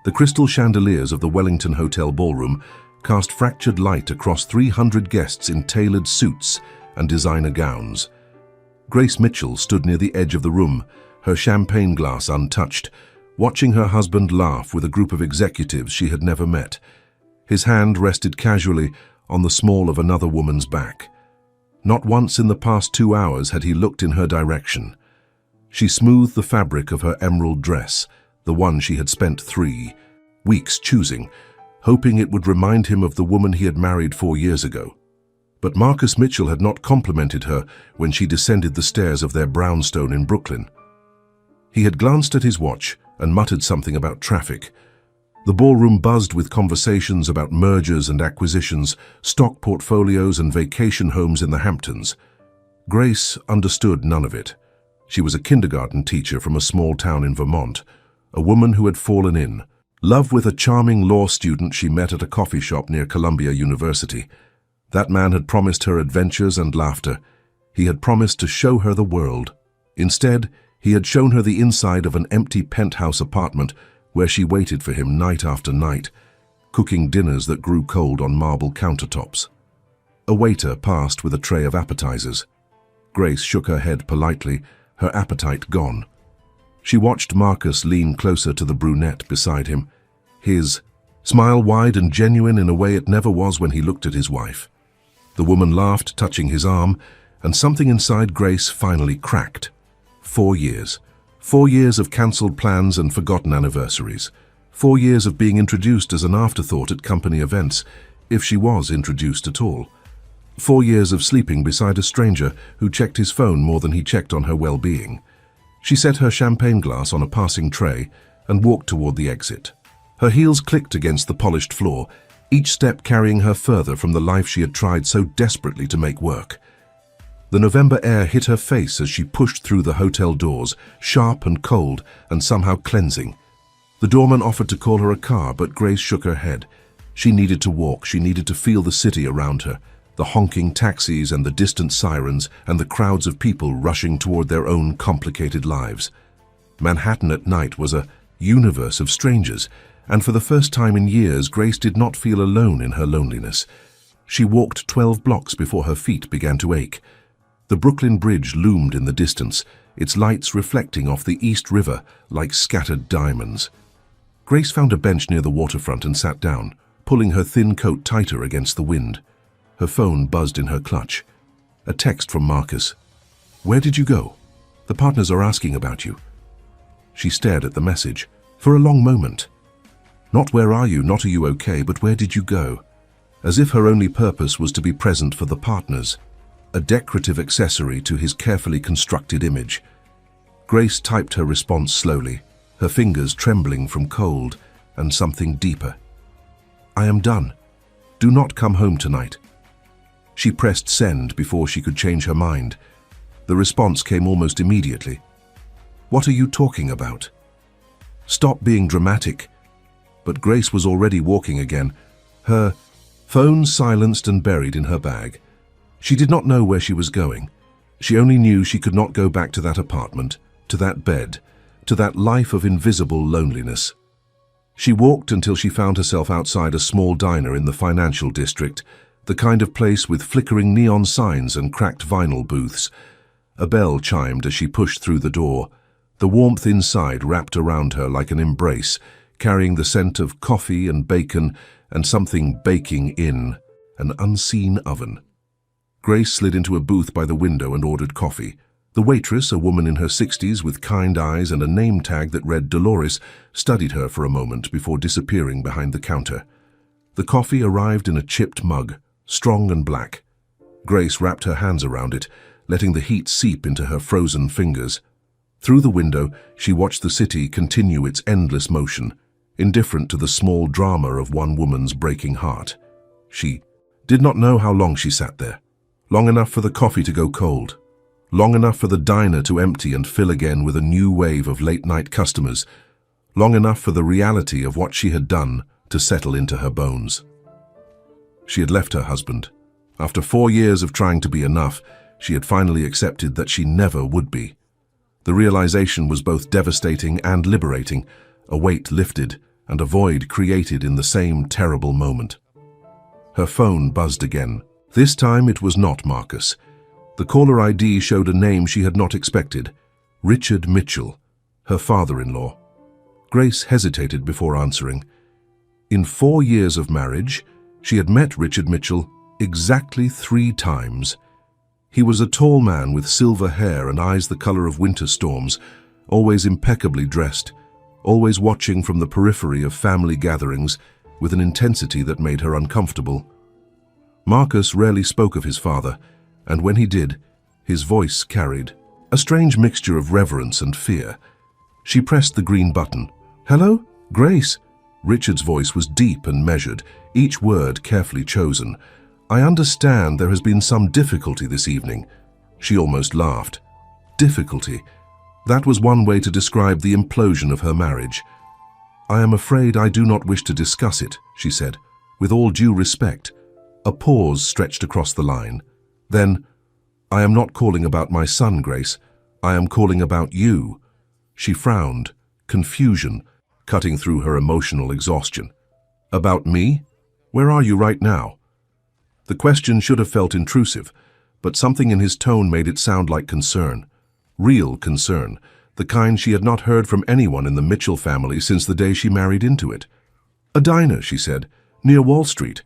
The crystal chandeliers of the Wellington Hotel ballroom cast fractured light across 300 guests in tailored suits and designer gowns. Grace Mitchell stood near the edge of the room, her champagne glass untouched, watching her husband laugh with a group of executives she had never met. His hand rested casually on the small of another woman's back. Not once in the past 2 hours had he looked in her direction. She smoothed the fabric of her emerald dress, the one she had spent 3 weeks choosing, hoping it would remind him of the woman he had married 4 years ago. But Marcus Mitchell had not complimented her when she descended the stairs of their brownstone in Brooklyn. He had glanced at his watch and muttered something about traffic. The ballroom buzzed with conversations about mergers and acquisitions, stock portfolios and vacation homes in the Hamptons. Grace understood none of it. She was a kindergarten teacher from a small town in Vermont, a woman who had fallen in love with a charming law student she met at a coffee shop near Columbia University. That man had promised her adventures and laughter. He had promised to show her the world. Instead, he had shown her the inside of an empty penthouse apartment where she waited for him night after night, cooking dinners that grew cold on marble countertops. A waiter passed with a tray of appetizers. Grace shook her head politely, her appetite gone. She watched Marcus lean closer to the brunette beside him, his smile wide and genuine in a way it never was when he looked at his wife. The woman laughed, touching his arm, and something inside Grace finally cracked. 4 years. 4 years of cancelled plans and forgotten anniversaries. 4 years of being introduced as an afterthought at company events, if she was introduced at all. 4 years of sleeping beside a stranger who checked his phone more than he checked on her well-being. She set her champagne glass on a passing tray and walked toward the exit. Her heels clicked against the polished floor, each step carrying her further from the life she had tried so desperately to make work. The November air hit her face as she pushed through the hotel doors, sharp and cold and somehow cleansing. The doorman offered to call her a car, but Grace shook her head. She needed to walk, she needed to feel the city around her, the honking taxis and the distant sirens and the crowds of people rushing toward their own complicated lives. Manhattan at night was a universe of strangers, and for the first time in years, Grace did not feel alone in her loneliness. She walked 12 blocks before her feet began to ache. The Brooklyn Bridge loomed in the distance, its lights reflecting off the East River like scattered diamonds. Grace found a bench near the waterfront and sat down, pulling her thin coat tighter against the wind. Her phone buzzed in her clutch. A text from Marcus. "Where did you go? The partners are asking about you." She stared at the message for a long moment. Not where are you, not are you okay, but where did you go? As if her only purpose was to be present for the partners, a decorative accessory to his carefully constructed image. Grace typed her response slowly, her fingers trembling from cold and something deeper. "I am done. Do not come home tonight." She pressed send before she could change her mind. The response came almost immediately. "What are you talking about?" "Stop being dramatic." But Grace was already walking again, her phone silenced and buried in her bag. She did not know where she was going. She only knew she could not go back to that apartment, to that bed, to that life of invisible loneliness. She walked until she found herself outside a small diner in the financial district, the kind of place with flickering neon signs and cracked vinyl booths. A bell chimed as she pushed through the door. The warmth inside wrapped around her like an embrace, carrying the scent of coffee and bacon and something baking in an unseen oven. Grace slid into a booth by the window and ordered coffee. The waitress, a woman in her 60s with kind eyes and a name tag that read Dolores, studied her for a moment before disappearing behind the counter. The coffee arrived in a chipped mug, strong and black. Grace wrapped her hands around it, letting the heat seep into her frozen fingers. Through the window, she watched the city continue its endless motion, indifferent to the small drama of one woman's breaking heart. She did not know how long she sat there. Long enough for the coffee to go cold. Long enough for the diner to empty and fill again with a new wave of late-night customers. Long enough for the reality of what she had done to settle into her bones. She had left her husband. After 4 years of trying to be enough, she had finally accepted that she never would be. The realization was both devastating and liberating. A weight lifted, and a void created in the same terrible moment. Her phone buzzed again. This time it was not Marcus. The caller ID showed a name she had not expected. Richard Mitchell, her father-in-law. Grace hesitated before answering. In 4 years of marriage, she had met Richard Mitchell exactly 3 times. He was a tall man with silver hair and eyes the color of winter storms, always impeccably dressed, always watching from the periphery of family gatherings with an intensity that made her uncomfortable. Marcus rarely spoke of his father, and when he did, his voice carried a strange mixture of reverence and fear. She pressed the green button. "Hello? Grace?" Richard's voice was deep and measured, each word carefully chosen. "I understand there has been some difficulty this evening." She almost laughed. Difficulty. That was one way to describe the implosion of her marriage. "I am afraid I do not wish to discuss it," she said, with all due respect. A pause stretched across the line. Then, "I am not calling about my son, Grace. I am calling about you." She frowned, confusion cutting through her emotional exhaustion. "About me? Where are you right now?" The question should have felt intrusive, but something in his tone made it sound like concern. Real concern, the kind she had not heard from anyone in the Mitchell family since the day she married into it. "A diner," she said, "near Wall Street.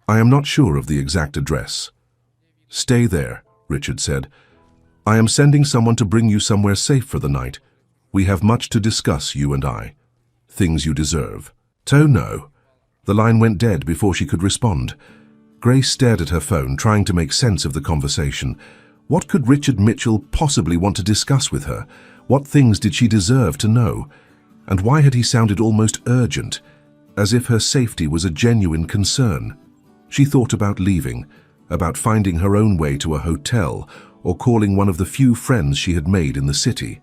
I am not sure of the exact address." "Stay there," Richard said. "I am sending someone to bring you somewhere safe for the night. We have much to discuss, you and I. Things you deserve." "No." The line went dead before she could respond. Grace stared at her phone, trying to make sense of the conversation. What could Richard Mitchell possibly want to discuss with her? What things did she deserve to know? And why had he sounded almost urgent, as if her safety was a genuine concern? She thought about leaving, about finding her own way to a hotel, or calling one of the few friends she had made in the city.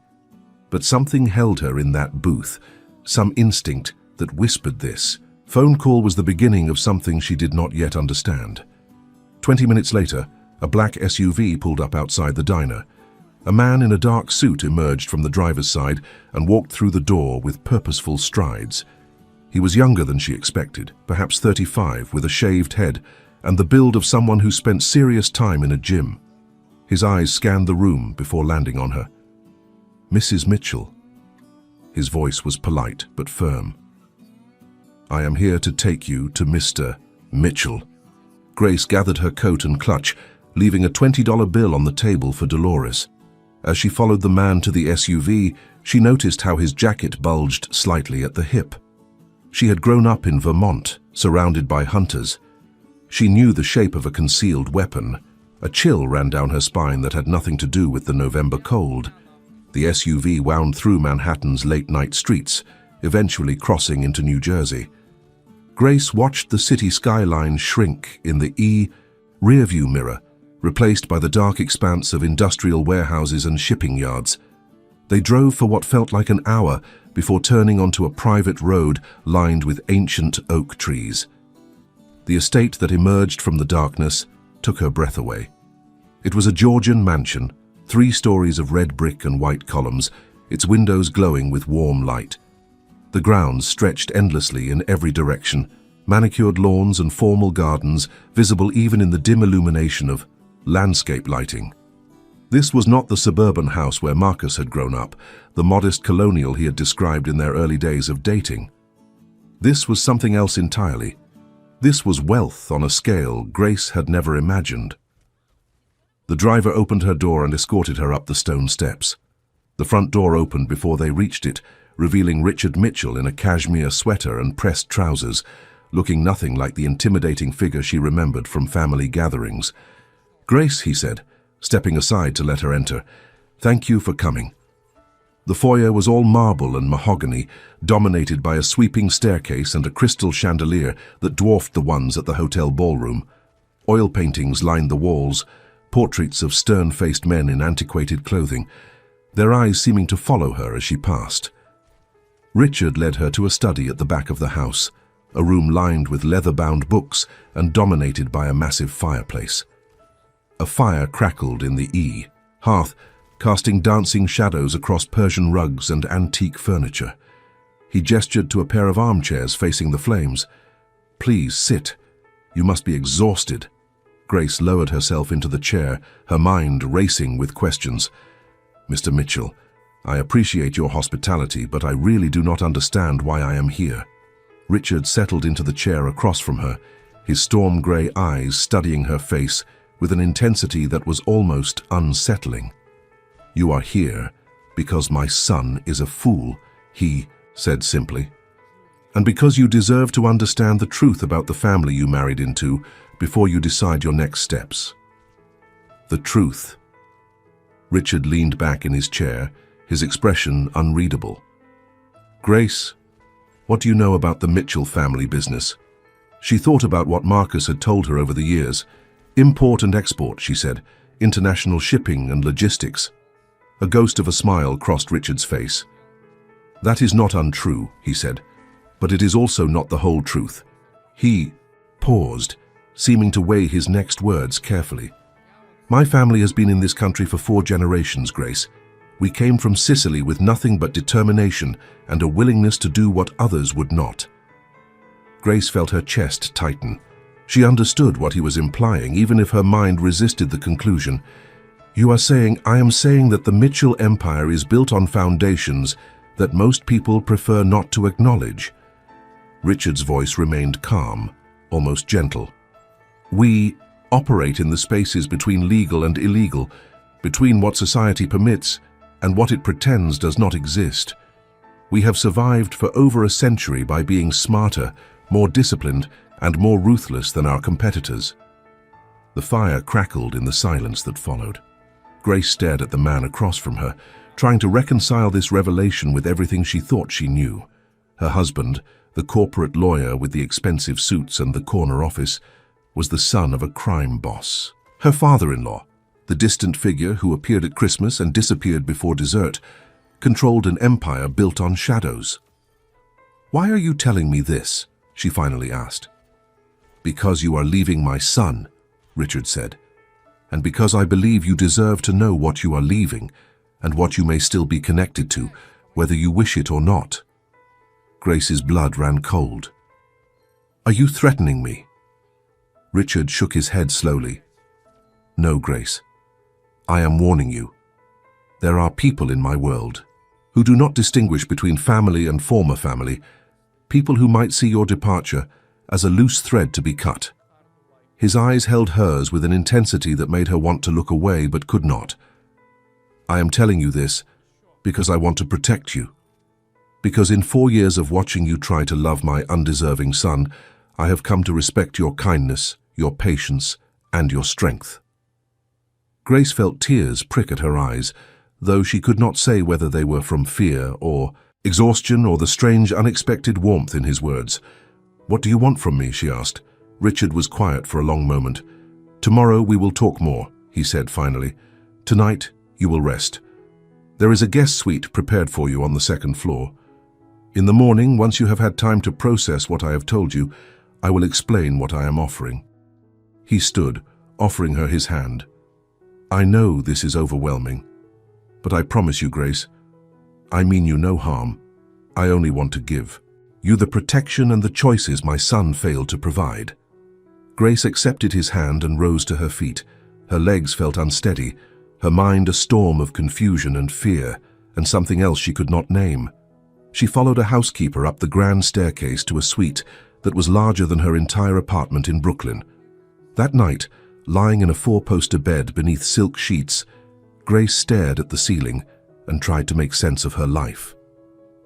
But something held her in that booth, some instinct that whispered this. Phone call was the beginning of something she did not yet understand. 20 minutes later, a black SUV pulled up outside the diner. A man in a dark suit emerged from the driver's side and walked through the door with purposeful strides. He was younger than she expected, perhaps 35, with a shaved head and the build of someone who spent serious time in a gym. His eyes scanned the room before landing on her. "Mrs. Mitchell." His voice was polite but firm. "I am here to take you to Mr. Mitchell." Grace gathered her coat and clutch, leaving a $20 bill on the table for Dolores. As she followed the man to the SUV, she noticed how his jacket bulged slightly at the hip. She had grown up in Vermont, surrounded by hunters. She knew the shape of a concealed weapon. A chill ran down her spine that had nothing to do with the November cold. The SUV wound through Manhattan's late-night streets, eventually crossing into New Jersey. Grace watched the city skyline shrink in the rearview mirror, replaced by the dark expanse of industrial warehouses and shipping yards. They drove for what felt like an hour before turning onto a private road lined with ancient oak trees. The estate that emerged from the darkness took her breath away. It was a Georgian mansion, 3 stories of red brick and white columns, its windows glowing with warm light. The grounds stretched endlessly in every direction, manicured lawns and formal gardens visible even in the dim illumination of landscape lighting. This was not the suburban house where Marcus had grown up, the modest colonial he had described in their early days of dating. This was something else entirely. This was wealth on a scale Grace had never imagined. The driver opened her door and escorted her up the stone steps. The front door opened before they reached it, revealing Richard Mitchell in a cashmere sweater and pressed trousers, looking nothing like the intimidating figure she remembered from family gatherings. "Grace," he said, stepping aside to let her enter, "thank you for coming." The foyer was all marble and mahogany, dominated by a sweeping staircase and a crystal chandelier that dwarfed the ones at the hotel ballroom. Oil paintings lined the walls, portraits of stern-faced men in antiquated clothing, their eyes seeming to follow her as she passed. Richard led her to a study at the back of the house, a room lined with leather-bound books and dominated by a massive fireplace. A fire crackled in the hearth, casting dancing shadows across Persian rugs and antique furniture. He gestured to a pair of armchairs facing the flames. "Please, sit. You must be exhausted." Grace lowered herself into the chair, her mind racing with questions. "Mr. Mitchell, I appreciate your hospitality, but I really do not understand why I am here." Richard settled into the chair across from her, his storm grey eyes studying her face with an intensity that was almost unsettling. "You are here because my son is a fool," he said simply. "And because you deserve to understand the truth about the family you married into before you decide your next steps." The truth. Richard leaned back in his chair, his expression unreadable. "Grace, what do you know about the Mitchell family business?" She thought about what Marcus had told her over the years. "Import and export," she said, "international shipping and logistics." A ghost of a smile crossed Richard's face. "That is not untrue," he said, "but it is also not the whole truth." He paused, seeming to weigh his next words carefully. "My family has been in this country for 4 generations, Grace. We came from Sicily with nothing but determination and a willingness to do what others would not." Grace felt her chest tighten. She understood what he was implying, even if her mind resisted the conclusion. "You are saying, I am saying that the Mitchell empire is built on foundations that most people prefer not to acknowledge." Richard's voice remained calm, almost gentle. "We operate in the spaces between legal and illegal, between what society permits and what it pretends does not exist. We have survived for over a century by being smarter, more disciplined, and more ruthless than our competitors." The fire crackled in the silence that followed. Grace stared at the man across from her, trying to reconcile this revelation with everything she thought she knew. Her husband, the corporate lawyer with the expensive suits and the corner office, was the son of a crime boss. Her father-in-law, the distant figure who appeared at Christmas and disappeared before dessert, controlled an empire built on shadows. "Why are you telling me this?" she finally asked. "Because you are leaving my son," Richard said, "and because I believe you deserve to know what you are leaving and what you may still be connected to, whether you wish it or not." Grace's blood ran cold. "Are you threatening me?" Richard shook his head slowly. "No, Grace. I am warning you. There are people in my world who do not distinguish between family and former family, people who might see your departure as a loose thread to be cut." His eyes held hers with an intensity that made her want to look away but could not. "I am telling you this because I want to protect you. Because in 4 years of watching you try to love my undeserving son, I have come to respect your kindness, your patience, and your strength." Grace felt tears prick at her eyes, though she could not say whether they were from fear or exhaustion or the strange, unexpected warmth in his words. "What do you want from me?" she asked. Richard was quiet for a long moment. "Tomorrow we will talk more," he said finally. "Tonight you will rest. There is a guest suite prepared for you on the 2nd floor. In the morning, once you have had time to process what I have told you, I will explain what I am offering." He stood, offering her his hand. "I know this is overwhelming, but I promise you, Grace, I mean you no harm. I only want to give you the protection and the choices my son failed to provide." Grace accepted his hand and rose to her feet. Her legs felt unsteady, her mind a storm of confusion and fear, and something else she could not name. She followed a housekeeper up the grand staircase to a suite that was larger than her entire apartment in Brooklyn. That night, lying in a 4-poster bed beneath silk sheets, Grace stared at the ceiling and tried to make sense of her life.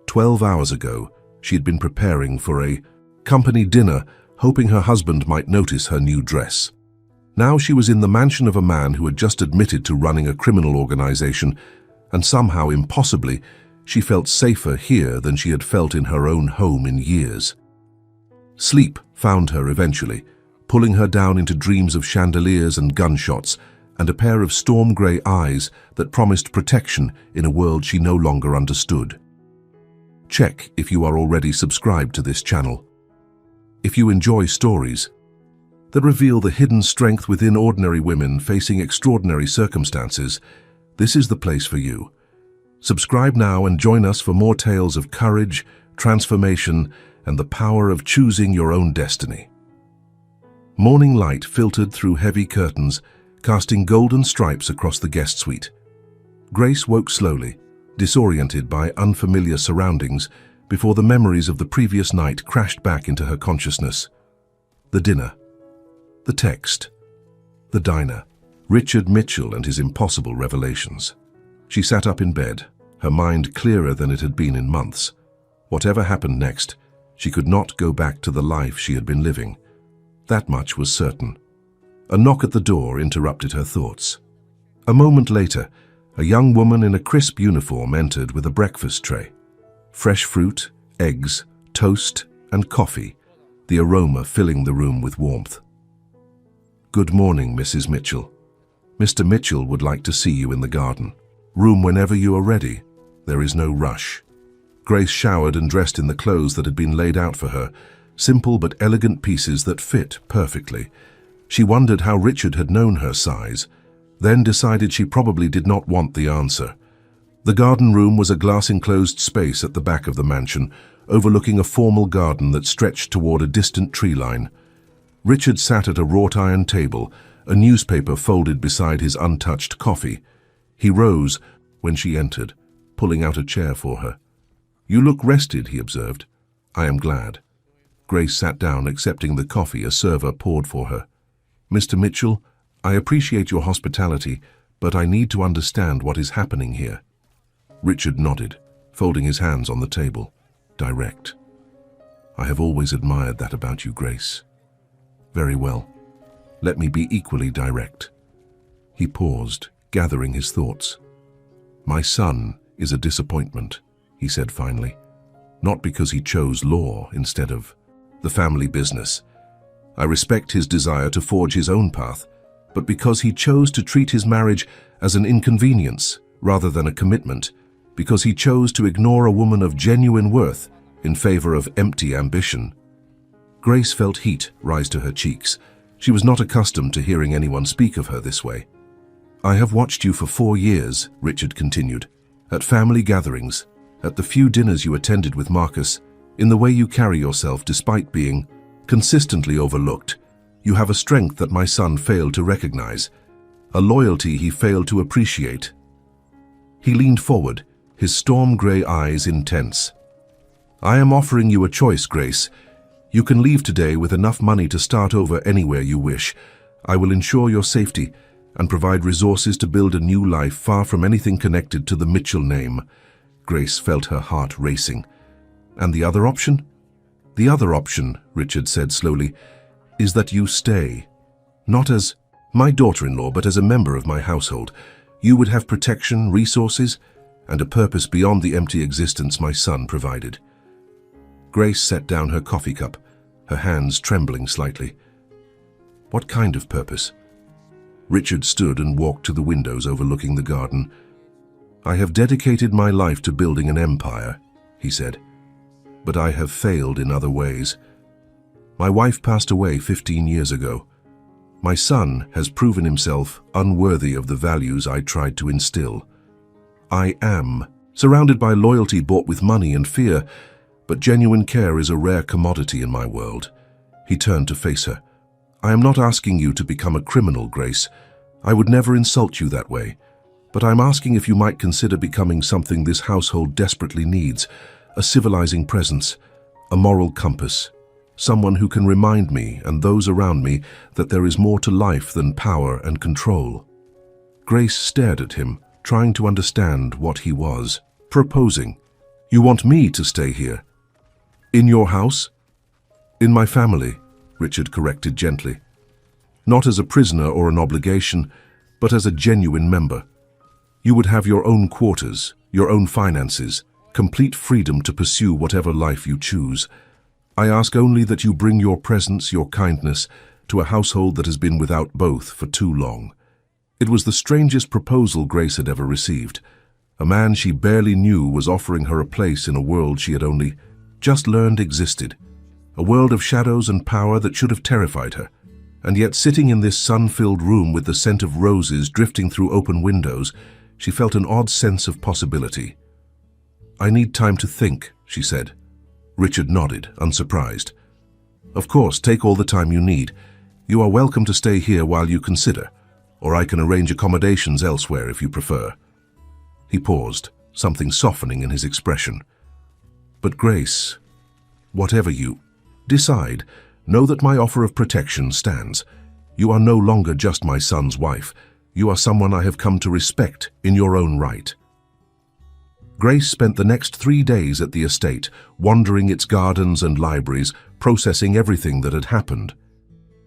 12 hours ago, she had been preparing for a company dinner, hoping her husband might notice her new dress. Now she was in the mansion of a man who had just admitted to running a criminal organization, and somehow, impossibly, she felt safer here than she had felt in her own home in years. Sleep found her eventually, pulling her down into dreams of chandeliers and gunshots, and a pair of storm-grey eyes that promised protection in a world she no longer understood. Check if you are already subscribed to this channel. If you enjoy stories that reveal the hidden strength within ordinary women facing extraordinary circumstances, this is the place for you. Subscribe now and join us for more tales of courage, transformation, and the power of choosing your own destiny. Morning light filtered through heavy curtains, casting golden stripes across the guest suite. Grace woke slowly, disoriented by unfamiliar surroundings, before the memories of the previous night crashed back into her consciousness. The dinner, the text, the diner, Richard Mitchell and his impossible revelations. She sat up in bed, her mind clearer than it had been in months. Whatever happened next, she could not go back to the life she had been living. That much was certain. A knock at the door interrupted her thoughts. A moment later, a young woman in a crisp uniform entered with a breakfast tray. Fresh fruit, eggs, toast, and coffee, the aroma filling the room with warmth. "Good morning, Mrs. Mitchell. Mr. Mitchell would like to see you in the garden. Room whenever you are ready. There is no rush." Grace showered and dressed in the clothes that had been laid out for her, simple but elegant pieces that fit perfectly. She wondered how Richard had known her size, then decided she probably did not want the answer. The garden room was a glass-enclosed space at the back of the mansion, overlooking a formal garden that stretched toward a distant tree line. Richard sat at a wrought-iron table, a newspaper folded beside his untouched coffee. He rose when she entered, pulling out a chair for her. "You look rested," he observed. "I am glad." Grace sat down, accepting the coffee a server poured for her. "Mr. Mitchell, I appreciate your hospitality, but I need to understand what is happening here." Richard nodded, folding his hands on the table. Direct. "I have always admired that about you, Grace." "Very well. Let me be equally direct." He paused, gathering his thoughts. "My son is a disappointment," he said finally. "Not because he chose law instead of the family business. I respect his desire to forge his own path, but because he chose to treat his marriage as an inconvenience rather than a commitment, because he chose to ignore a woman of genuine worth in favor of empty ambition." Grace felt heat rise to her cheeks. She was not accustomed to hearing anyone speak of her this way. "I have watched you for 4 years," Richard continued, "at family gatherings, at the few dinners you attended with Marcus, in the way you carry yourself despite being consistently overlooked. You have a strength that my son failed to recognize, a loyalty he failed to appreciate." He leaned forward, his storm-gray eyes intense. "I am offering you a choice, Grace. You can leave today with enough money to start over anywhere you wish. I will ensure your safety and provide resources to build a new life far from anything connected to the Mitchell name." Grace felt her heart racing. "And the other option?" "The other option," Richard said slowly, "is that you stay. Not as my daughter-in-law, but as a member of my household. You would have protection, resources, and a purpose beyond the empty existence my son provided." Grace set down her coffee cup, her hands trembling slightly. "What kind of purpose?" Richard stood and walked to the windows overlooking the garden. "I have dedicated my life to building an empire," he said, "but I have failed in other ways. My wife passed away 15 years ago. My son has proven himself unworthy of the values I tried to instill. I am surrounded by loyalty bought with money and fear, but genuine care is a rare commodity in my world." He turned to face her. "I am not asking you to become a criminal, Grace. I would never insult you that way. But I'm asking if you might consider becoming something this household desperately needs, a civilizing presence, a moral compass, someone who can remind me and those around me that there is more to life than power and control." Grace stared at him, trying to understand what he was proposing. "You want me to stay here? In your house?" "In my family," Richard corrected gently. "Not as a prisoner or an obligation, but as a genuine member. You would have your own quarters, your own finances, complete freedom to pursue whatever life you choose. I ask only that you bring your presence, your kindness, to a household that has been without both for too long." It was the strangest proposal Grace had ever received. A man she barely knew was offering her a place in a world she had only just learned existed, a world of shadows and power that should have terrified her. And yet, sitting in this sun-filled room with the scent of roses drifting through open windows, she felt an odd sense of possibility. "I need time to think," she said. Richard nodded, unsurprised. "Of course, take all the time you need. You are welcome to stay here while you consider, or I can arrange accommodations elsewhere if you prefer." He paused, something softening in his expression. "But Grace, whatever you decide, know that my offer of protection stands. You are no longer just my son's wife. You are someone I have come to respect in your own right." Grace spent the next 3 days at the estate, wandering its gardens and libraries, processing everything that had happened.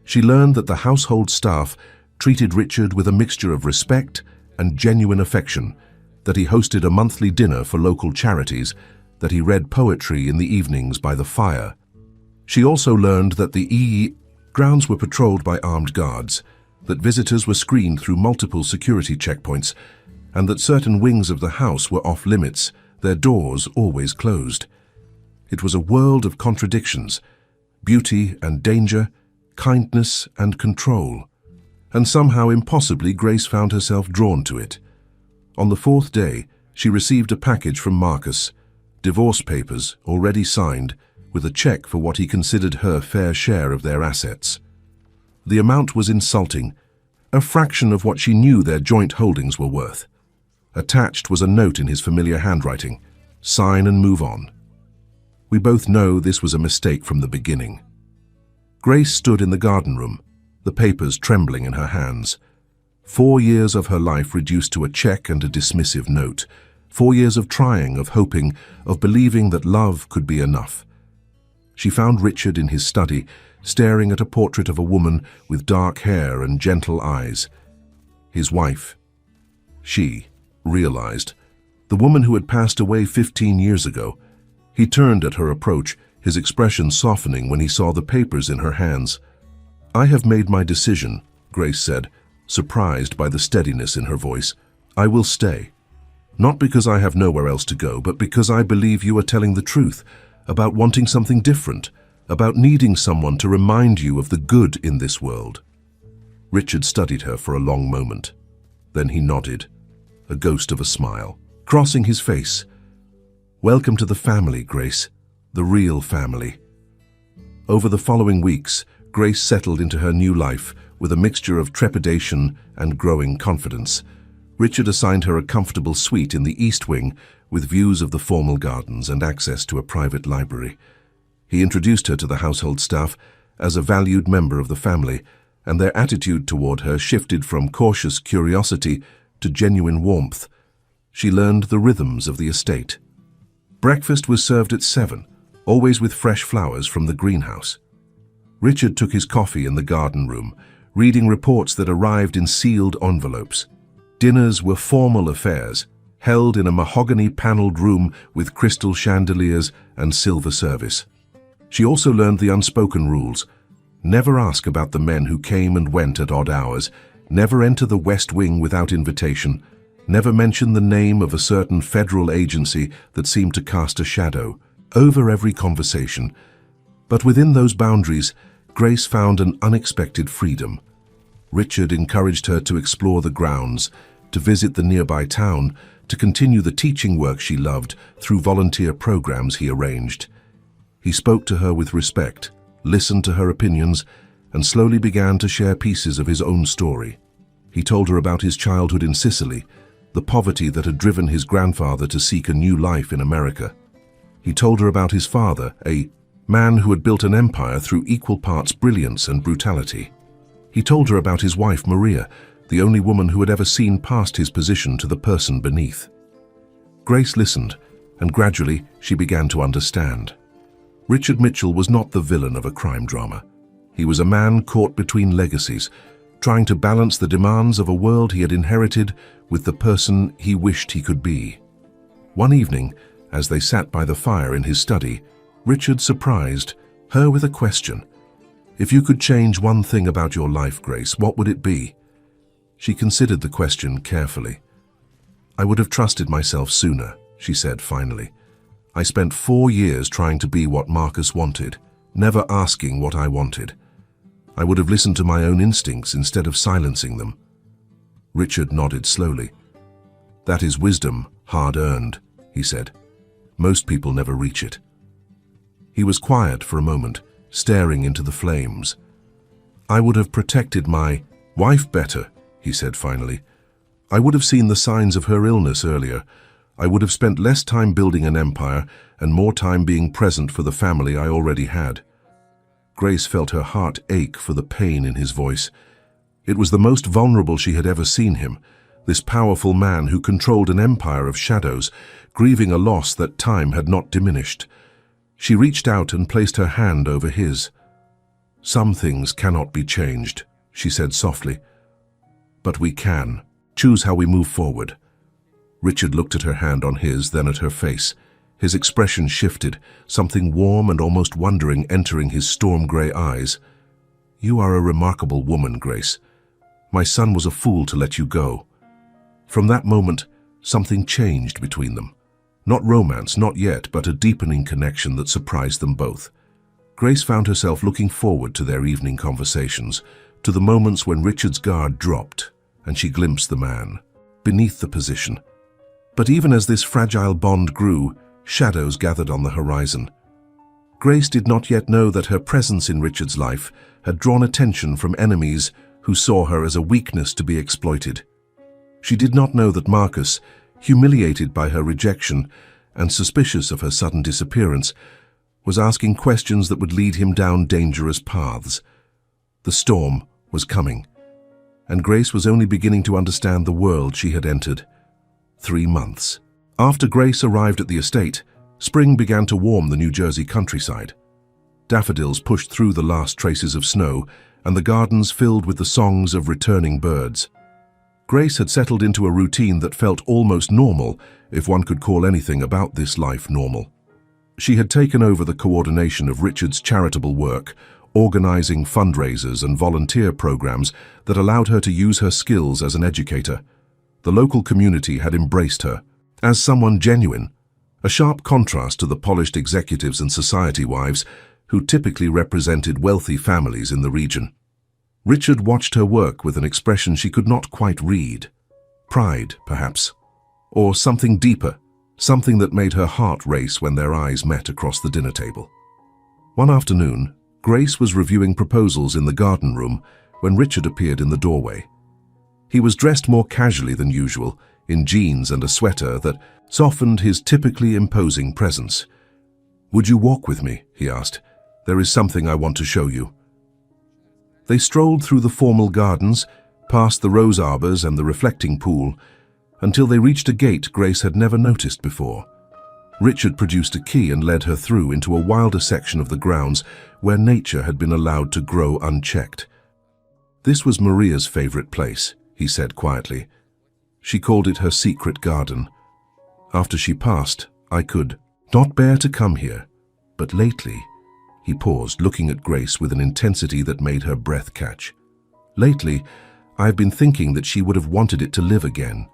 She learned that the household staff treated Richard with a mixture of respect and genuine affection, that he hosted a monthly dinner for local charities, that he read poetry in the evenings by the fire. She also learned that the grounds were patrolled by armed guards, that visitors were screened through multiple security checkpoints, and that certain wings of the house were off limits, their doors always closed. It was a world of contradictions, beauty and danger, kindness and control. And somehow, impossibly, Grace found herself drawn to it. On the 4th day, she received a package from Marcus, divorce papers already signed, with a check for what he considered her fair share of their assets. The amount was insulting, a fraction of what she knew their joint holdings were worth. Attached was a note in his familiar handwriting: "Sign and move on." We both know this was a mistake from the beginning. Grace stood in the garden room, the papers trembling in her hands. 4 years of her life reduced to a check and a dismissive note. 4 years of trying, of hoping, of believing that love could be enough. She found Richard in his study, staring at a portrait of a woman with dark hair and gentle eyes. His wife. She realized. The woman who had passed away 15 years ago. He turned at her approach, his expression softening when he saw the papers in her hands. "I have made my decision," Grace said, surprised by the steadiness in her voice. "I will stay. Not because I have nowhere else to go, but because I believe you are telling the truth, about wanting something different, about needing someone to remind you of the good in this world." Richard studied her for a long moment. Then he nodded, a ghost of a smile, crossing his face. "Welcome to the family, Grace, the real family." Over the following weeks, Grace settled into her new life with a mixture of trepidation and growing confidence. Richard assigned her a comfortable suite in the East Wing with views of the formal gardens and access to a private library. He introduced her to the household staff as a valued member of the family, and their attitude toward her shifted from cautious curiosity to genuine warmth. She learned the rhythms of the estate. Breakfast was served at 7, always with fresh flowers from the greenhouse. Richard took his coffee in the garden room, reading reports that arrived in sealed envelopes. Dinners were formal affairs, held in a mahogany-paneled room with crystal chandeliers and silver service. She also learned the unspoken rules. Never ask about the men who came and went at odd hours, never enter the West Wing without invitation, never mention the name of a certain federal agency that seemed to cast a shadow over every conversation. But within those boundaries, Grace found an unexpected freedom. Richard encouraged her to explore the grounds, to visit the nearby town, to continue the teaching work she loved through volunteer programs he arranged. He spoke to her with respect, listened to her opinions, and slowly began to share pieces of his own story. He told her about his childhood in Sicily, the poverty that had driven his grandfather to seek a new life in America. He told her about his father, a man who had built an empire through equal parts brilliance and brutality. He told her about his wife, Maria, the only woman who had ever seen past his position to the person beneath. Grace listened, and gradually she began to understand. Richard Mitchell was not the villain of a crime drama. He was a man caught between legacies, trying to balance the demands of a world he had inherited with the person he wished he could be. One evening, as they sat by the fire in his study, Richard surprised her with a question. "If you could change one thing about your life, Grace, what would it be?" She considered the question carefully. "I would have trusted myself sooner," she said finally. "I spent 4 years trying to be what Marcus wanted, never asking what I wanted. I would have listened to my own instincts instead of silencing them." Richard nodded slowly. "That is wisdom, hard-earned," he said. "Most people never reach it." He was quiet for a moment, staring into the flames. "I would have protected my wife better," he said finally. "I would have seen the signs of her illness earlier. I would have spent less time building an empire and more time being present for the family I already had." Grace felt her heart ache for the pain in his voice. It was the most vulnerable she had ever seen him, this powerful man who controlled an empire of shadows, grieving a loss that time had not diminished. She reached out and placed her hand over his. "Some things cannot be changed," she said softly. "But we can. Choose how we move forward." Richard looked at her hand on his, then at her face. His expression shifted, something warm and almost wondering entering his storm-gray eyes. "You are a remarkable woman, Grace. My son was a fool to let you go." From that moment, something changed between them. Not romance, not yet, but a deepening connection that surprised them both. Grace found herself looking forward to their evening conversations, to the moments when Richard's guard dropped, and she glimpsed the man, beneath the position. But even as this fragile bond grew, shadows gathered on the horizon. Grace did not yet know that her presence in Richard's life had drawn attention from enemies who saw her as a weakness to be exploited. She did not know that Marcus, humiliated by her rejection and suspicious of her sudden disappearance, was asking questions that would lead him down dangerous paths. The storm was coming, and Grace was only beginning to understand the world she had entered. 3 months. After Grace arrived at the estate, spring began to warm the New Jersey countryside. Daffodils pushed through the last traces of snow, and the gardens filled with the songs of returning birds. Grace had settled into a routine that felt almost normal, if one could call anything about this life normal. She had taken over the coordination of Richard's charitable work, organizing fundraisers and volunteer programs that allowed her to use her skills as an educator. The local community had embraced her as someone genuine, a sharp contrast to the polished executives and society wives who typically represented wealthy families in the region. Richard watched her work with an expression she could not quite read. Pride, perhaps, or something deeper, something that made her heart race when their eyes met across the dinner table. One afternoon, Grace was reviewing proposals in the garden room when Richard appeared in the doorway. He was dressed more casually than usual, in jeans and a sweater that softened his typically imposing presence. "Would you walk with me?" he asked. "There is something I want to show you." They strolled through the formal gardens, past the rose arbors and the reflecting pool, until they reached a gate Grace had never noticed before. Richard produced a key and led her through into a wilder section of the grounds where nature had been allowed to grow unchecked. "This was Maria's favorite place," he said quietly. "She called it her secret garden. After she passed, I could not bear to come here, but lately—" He paused, looking at Grace with an intensity that made her breath catch. "Lately, I've been thinking that she would have wanted it to live again."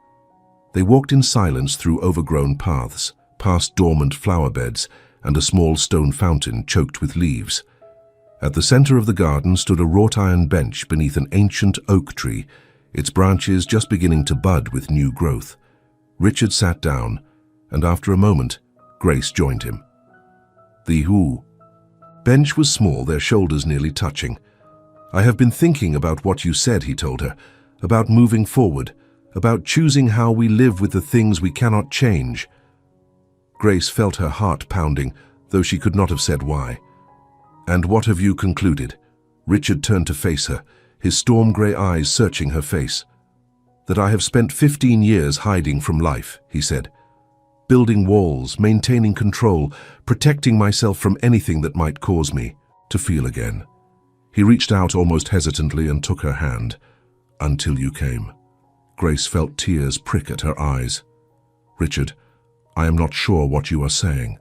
They walked in silence through overgrown paths, past dormant flower beds and a small stone fountain choked with leaves. At the center of the garden stood a wrought-iron bench beneath an ancient oak tree, its branches just beginning to bud with new growth. Richard sat down, and after a moment, Grace joined him. The bench was small, their shoulders nearly touching. "I have been thinking about what you said," he told her, "about moving forward, about choosing how we live with the things we cannot change." Grace felt her heart pounding, though she could not have said why. "And what have you concluded?" Richard turned to face her, his storm-gray eyes searching her face. "That I have spent 15 years hiding from life," he said. "Building walls, maintaining control, protecting myself from anything that might cause me to feel again." He reached out almost hesitantly and took her hand. "Until you came." Grace felt tears prick at her eyes. "Richard, I am not sure what you are saying."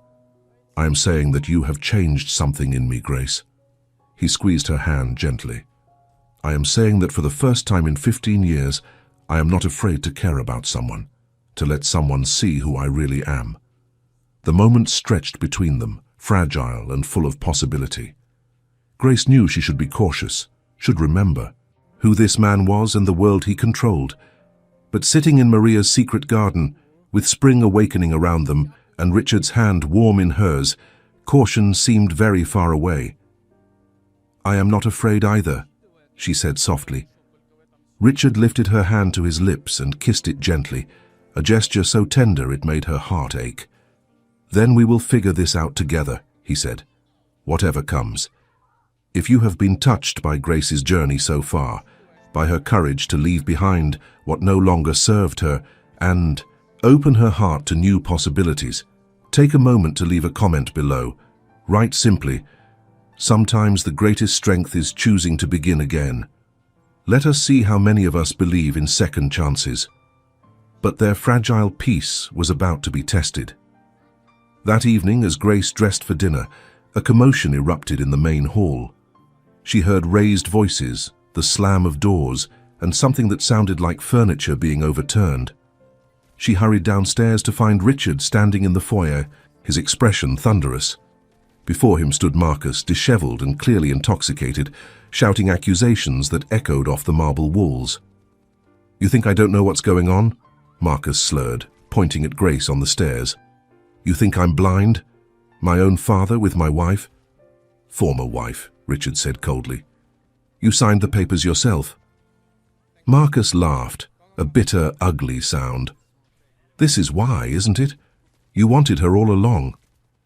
"I am saying that you have changed something in me, Grace." He squeezed her hand gently. "I am saying that for the first time in 15 years, I am not afraid to care about someone, to let someone see who I really am." The moment stretched between them, fragile and full of possibility. Grace knew she should be cautious, should remember who this man was and the world he controlled. But sitting in Maria's secret garden, with spring awakening around them and Richard's hand warm in hers, Caution seemed very far away. "I am not afraid either," she said softly. Richard lifted her hand to his lips and kissed it gently, a gesture so tender it made her heart ache. "Then we will figure this out together," he said, "whatever comes. If you have been touched by Grace's journey so far, by her courage to leave behind what no longer served her and open her heart to new possibilities, take a moment to leave a comment below. Write simply, "Sometimes the greatest strength is choosing to begin again." Let us see how many of us believe in second chances. But their fragile peace was about to be tested. That evening, as Grace dressed for dinner, a commotion erupted in the main hall. She heard raised voices, the slam of doors, and something that sounded like furniture being overturned. She hurried downstairs to find Richard standing in the foyer, his expression thunderous. Before him stood Marcus, disheveled and clearly intoxicated, shouting accusations that echoed off the marble walls. "You think I don't know what's going on?" Marcus slurred, pointing at Grace on the stairs. "You think I'm blind? My own father with my wife?" "Former wife," Richard said coldly. "You signed the papers yourself." Marcus laughed, a bitter, ugly sound. "This is why, isn't it? You wanted her all along.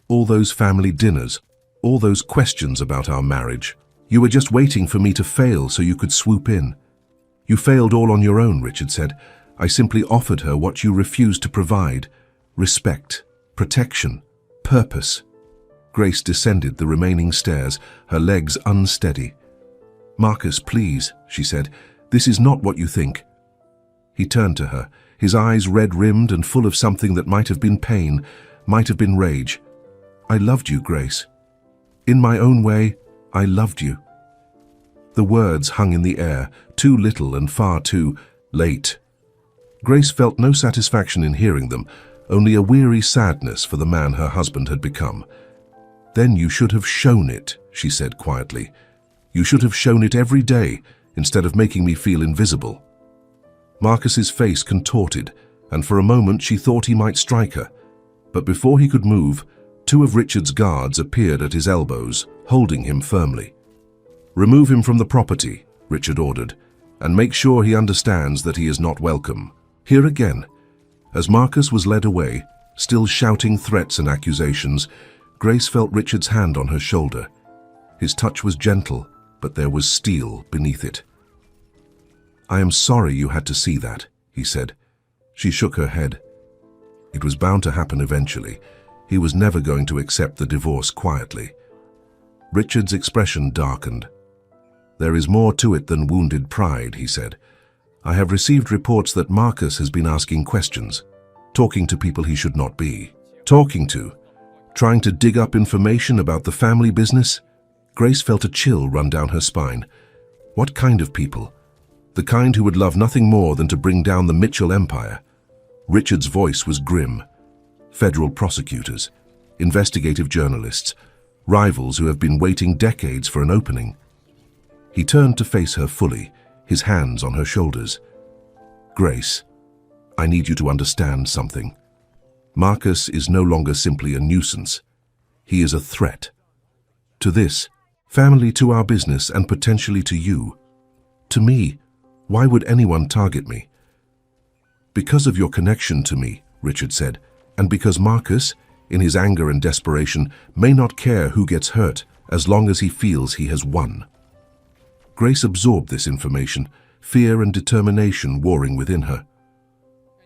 All those family dinners, all those questions about our marriage. You were just waiting for me to fail so you could swoop in." "You failed all on your own," Richard said. "I simply offered her what you refused to provide: respect, protection, purpose." Grace descended the remaining stairs, her legs unsteady. "Marcus, please," she said. "This is not what you think." He turned to her, his eyes red-rimmed and full of something that might have been pain, might have been rage. "I loved you, Grace. In my own way, I loved you." The words hung in the air, too little and far too late. Grace felt no satisfaction in hearing them, only a weary sadness for the man her husband had become. "Then you should have shown it," she said quietly. "You should have shown it every day, instead of making me feel invisible." Marcus's face contorted, and for a moment she thought he might strike her. But before he could move, two of Richard's guards appeared at his elbows, holding him firmly. "Remove him from the property," Richard ordered, "and make sure he understands that he is not welcome here again." As Marcus was led away, still shouting threats and accusations, Grace felt Richard's hand on her shoulder. His touch was gentle, but there was steel beneath it. "I am sorry you had to see that," he said. She shook her head. It was bound to happen eventually. He was never going to accept the divorce quietly. Richard's expression darkened. "There is more to it than wounded pride," he said. "I have received reports that Marcus has been asking questions, talking to people he should not be talking to, trying to dig up information about the family business." Grace felt a chill run down her spine. What kind of people? The kind who would love nothing more than to bring down the Mitchell empire. Richard's voice was grim. Federal prosecutors, investigative journalists, rivals who have been waiting decades for an opening. He turned to face her fully, his hands on her shoulders. "Grace, I need you to understand something. Marcus is no longer simply a nuisance. He is a threat. To this family, to our business, and potentially to you. To me. Why would anyone target me?" "Because of your connection to me," Richard said, "and because Marcus, in his anger and desperation, may not care who gets hurt as long as he feels he has won." Grace absorbed this information, fear and determination warring within her.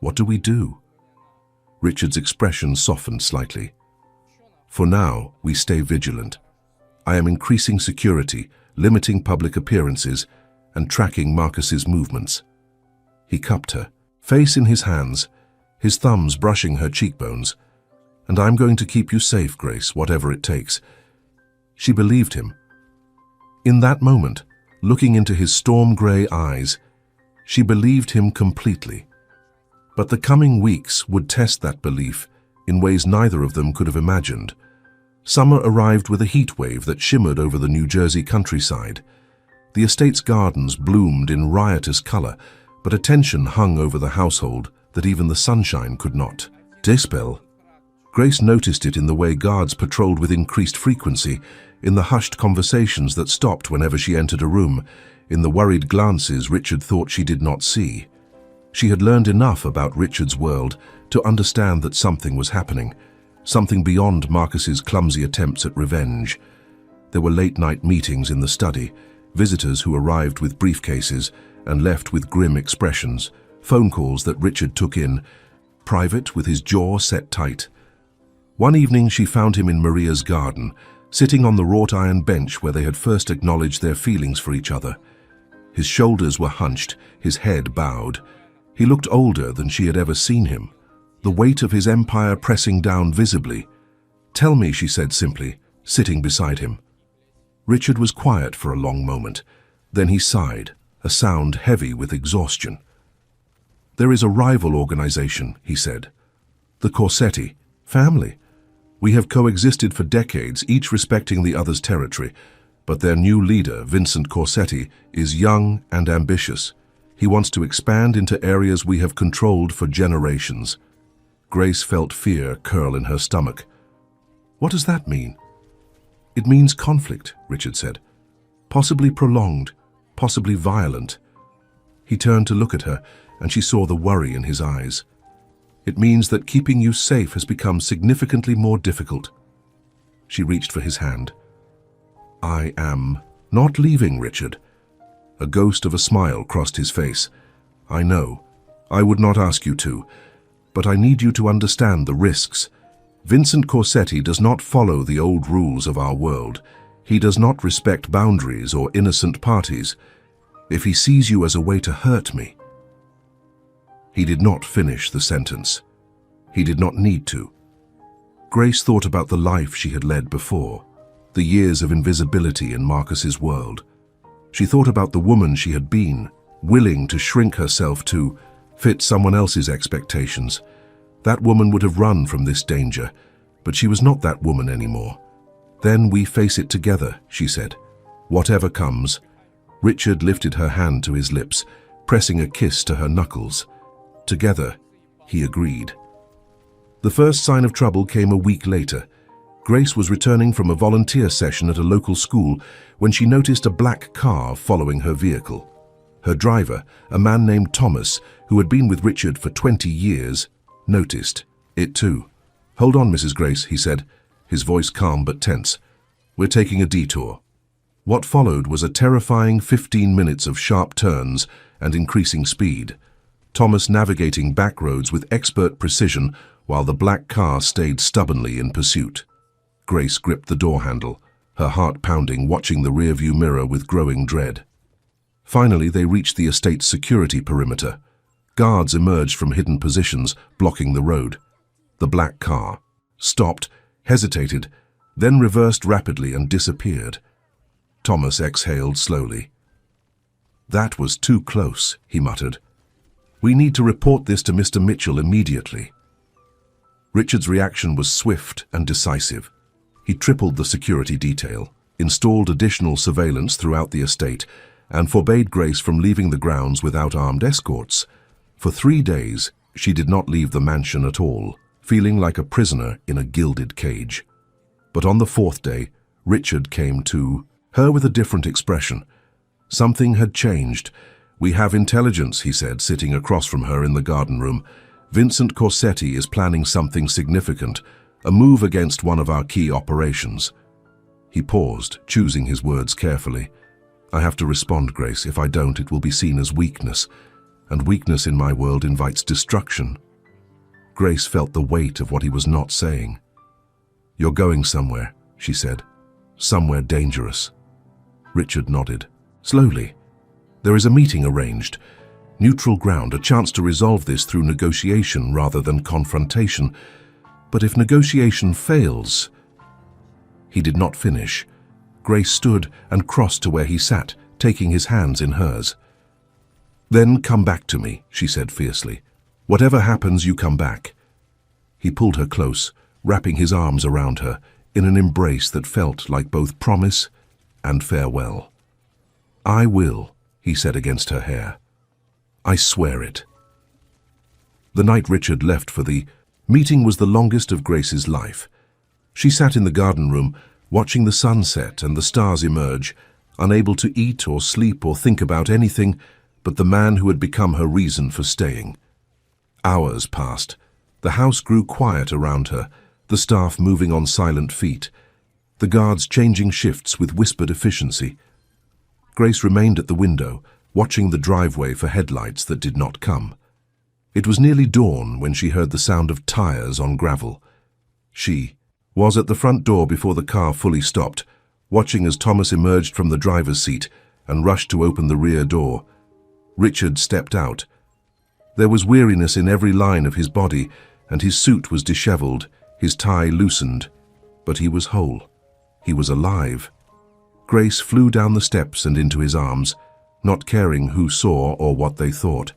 "What do we do?" Richard's expression softened slightly. "For now, we stay vigilant. I am increasing security, limiting public appearances, and tracking Marcus's movements." He cupped her, face in his hands, his thumbs brushing her cheekbones. "And I'm going to keep you safe, Grace, whatever it takes." She believed him. In that moment, looking into his storm-gray eyes, she believed him completely. But the coming weeks would test that belief in ways neither of them could have imagined. Summer arrived with a heat wave that shimmered over the New Jersey countryside. The estate's gardens bloomed in riotous color, but a tension hung over the household that even the sunshine could not dispel. Grace noticed it in the way guards patrolled with increased frequency, in the hushed conversations that stopped whenever she entered a room, in the worried glances Richard thought she did not see. She had learned enough about Richard's world to understand that something was happening, something beyond Marcus's clumsy attempts at revenge. There were late-night meetings in the study, visitors who arrived with briefcases and left with grim expressions, phone calls that Richard took in, private with his jaw set tight. One evening she found him in Maria's garden, sitting on the wrought iron bench where they had first acknowledged their feelings for each other. His shoulders were hunched, his head bowed. He looked older than she had ever seen him, the weight of his empire pressing down visibly. "Tell me," she said simply, sitting beside him. Richard was quiet for a long moment. Then he sighed, a sound heavy with exhaustion. "There is a rival organization," he said. "The Corsetti, family. We have coexisted for decades, each respecting the other's territory, but their new leader, Vincent Corsetti, is young and ambitious. He wants to expand into areas we have controlled for generations." Grace felt fear curl in her stomach. "What does that mean?" "It means conflict," Richard said. "Possibly prolonged, possibly violent." He turned to look at her, and she saw the worry in his eyes. "It means that keeping you safe has become significantly more difficult." She reached for his hand. "I am not leaving, Richard." A ghost of a smile crossed his face. "I know. I would not ask you to. But I need you to understand the risks. Vincent Corsetti does not follow the old rules of our world. He does not respect boundaries or innocent parties. If he sees you as a way to hurt me..." He did not finish the sentence. He did not need to. Grace thought about the life she had led before, the years of invisibility in Marcus's world. She thought about the woman she had been, willing to shrink herself to fit someone else's expectations. That woman would have run from this danger, but she was not that woman anymore. "Then we face it together," she said. "Whatever comes." Richard lifted her hand to his lips, pressing a kiss to her knuckles. "Together," he agreed. The first sign of trouble came a week later. Grace was returning from a volunteer session at a local school when she noticed a black car following her vehicle. Her driver, a man named Thomas, who had been with Richard for 20 years, noticed it too. "Hold on, Mrs. Grace," he said, his voice calm but tense. "We're taking a detour." What followed was a terrifying 15 minutes of sharp turns and increasing speed, Thomas navigating back roads with expert precision while the black car stayed stubbornly in pursuit. Grace gripped the door handle, her heart pounding, watching the rearview mirror with growing dread. Finally, they reached the estate's security perimeter. Guards emerged from hidden positions, blocking the road. The black car stopped, hesitated, then reversed rapidly and disappeared. Thomas exhaled slowly. "That was too close," he muttered. "We need to report this to Mr. Mitchell immediately." Richard's reaction was swift and decisive. He tripled the security detail, installed additional surveillance throughout the estate, and forbade Grace from leaving the grounds without armed escorts. For 3 days, she did not leave the mansion at all, feeling like a prisoner in a gilded cage. But on the 4th day, Richard came to her with a different expression. Something had changed. "We have intelligence," he said, sitting across from her in the garden room. "Vincent Corsetti is planning something significant, a move against one of our key operations." He paused, choosing his words carefully. "I have to respond, Grace. If I don't, it will be seen as weakness, and weakness in my world invites destruction." Grace felt the weight of what he was not saying. "You're going somewhere," she said. "Somewhere dangerous." Richard nodded. "Slowly. There is a meeting arranged. Neutral ground, a chance to resolve this through negotiation rather than confrontation. But if negotiation fails..." He did not finish. Grace stood and crossed to where he sat, taking his hands in hers. "Then come back to me," she said fiercely. "Whatever happens, you come back." He pulled her close, wrapping his arms around her, in an embrace that felt like both promise and farewell. "I will," he said against her hair. "I swear it." The night Richard left for the Meeting was the longest of Grace's life. She sat in the garden room, watching the sun set and the stars emerge, unable to eat or sleep or think about anything but the man who had become her reason for staying. Hours passed. The house grew quiet around her, the staff moving on silent feet, the guards changing shifts with whispered efficiency. Grace remained at the window, watching the driveway for headlights that did not come. It was nearly dawn when she heard the sound of tires on gravel. She was at the front door before the car fully stopped, watching as Thomas emerged from the driver's seat and rushed to open the rear door. Richard stepped out. There was weariness in every line of his body, and his suit was disheveled, his tie loosened. But he was whole. He was alive. Grace flew down the steps and into his arms, not caring who saw or what they thought.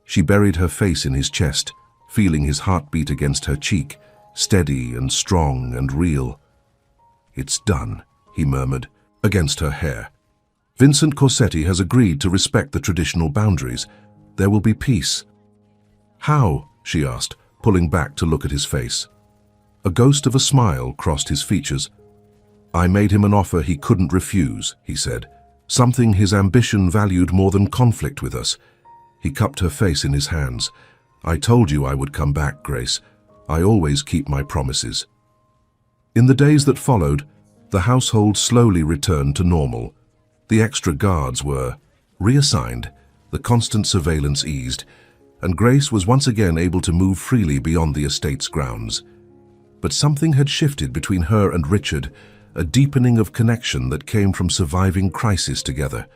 She buried her face in his chest, feeling his heartbeat against her cheek, steady and strong and real. "It's done," he murmured, against her hair. "Vincent Corsetti has agreed to respect the traditional boundaries. There will be peace." "How?" she asked, pulling back to look at his face. A ghost of a smile crossed his features. "I made him an offer he couldn't refuse," he said, "something his ambition valued more than conflict with us." He cupped her face in his hands. "I told you I would come back, Grace. I always keep my promises." In the days that followed, the household slowly returned to normal. The extra guards were reassigned, the constant surveillance eased, and Grace was once again able to move freely beyond the estate's grounds. But something had shifted between her and Richard, a deepening of connection that came from surviving crisis together.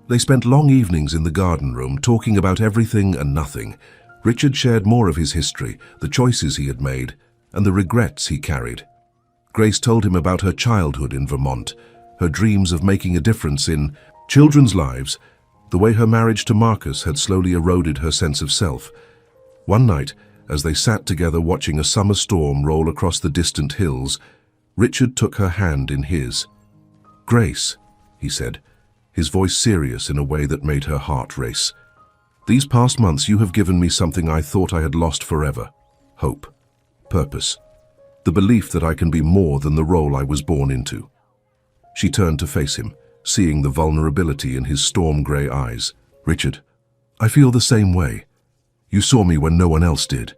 They spent long evenings in the garden room, talking about everything and nothing. Richard shared more of his history, the choices he had made, and the regrets he carried. Grace told him about her childhood in Vermont, her dreams of making a difference in children's lives, the way her marriage to Marcus had slowly eroded her sense of self. One night, as they sat together watching a summer storm roll across the distant hills, Richard took her hand in his. "Grace," he said, his voice serious in a way that made her heart race. "These past months you have given me something I thought I had lost forever. Hope. Purpose. The belief that I can be more than the role I was born into." She turned to face him, seeing the vulnerability in his storm-grey eyes. "Richard, I feel the same way. You saw me when no one else did.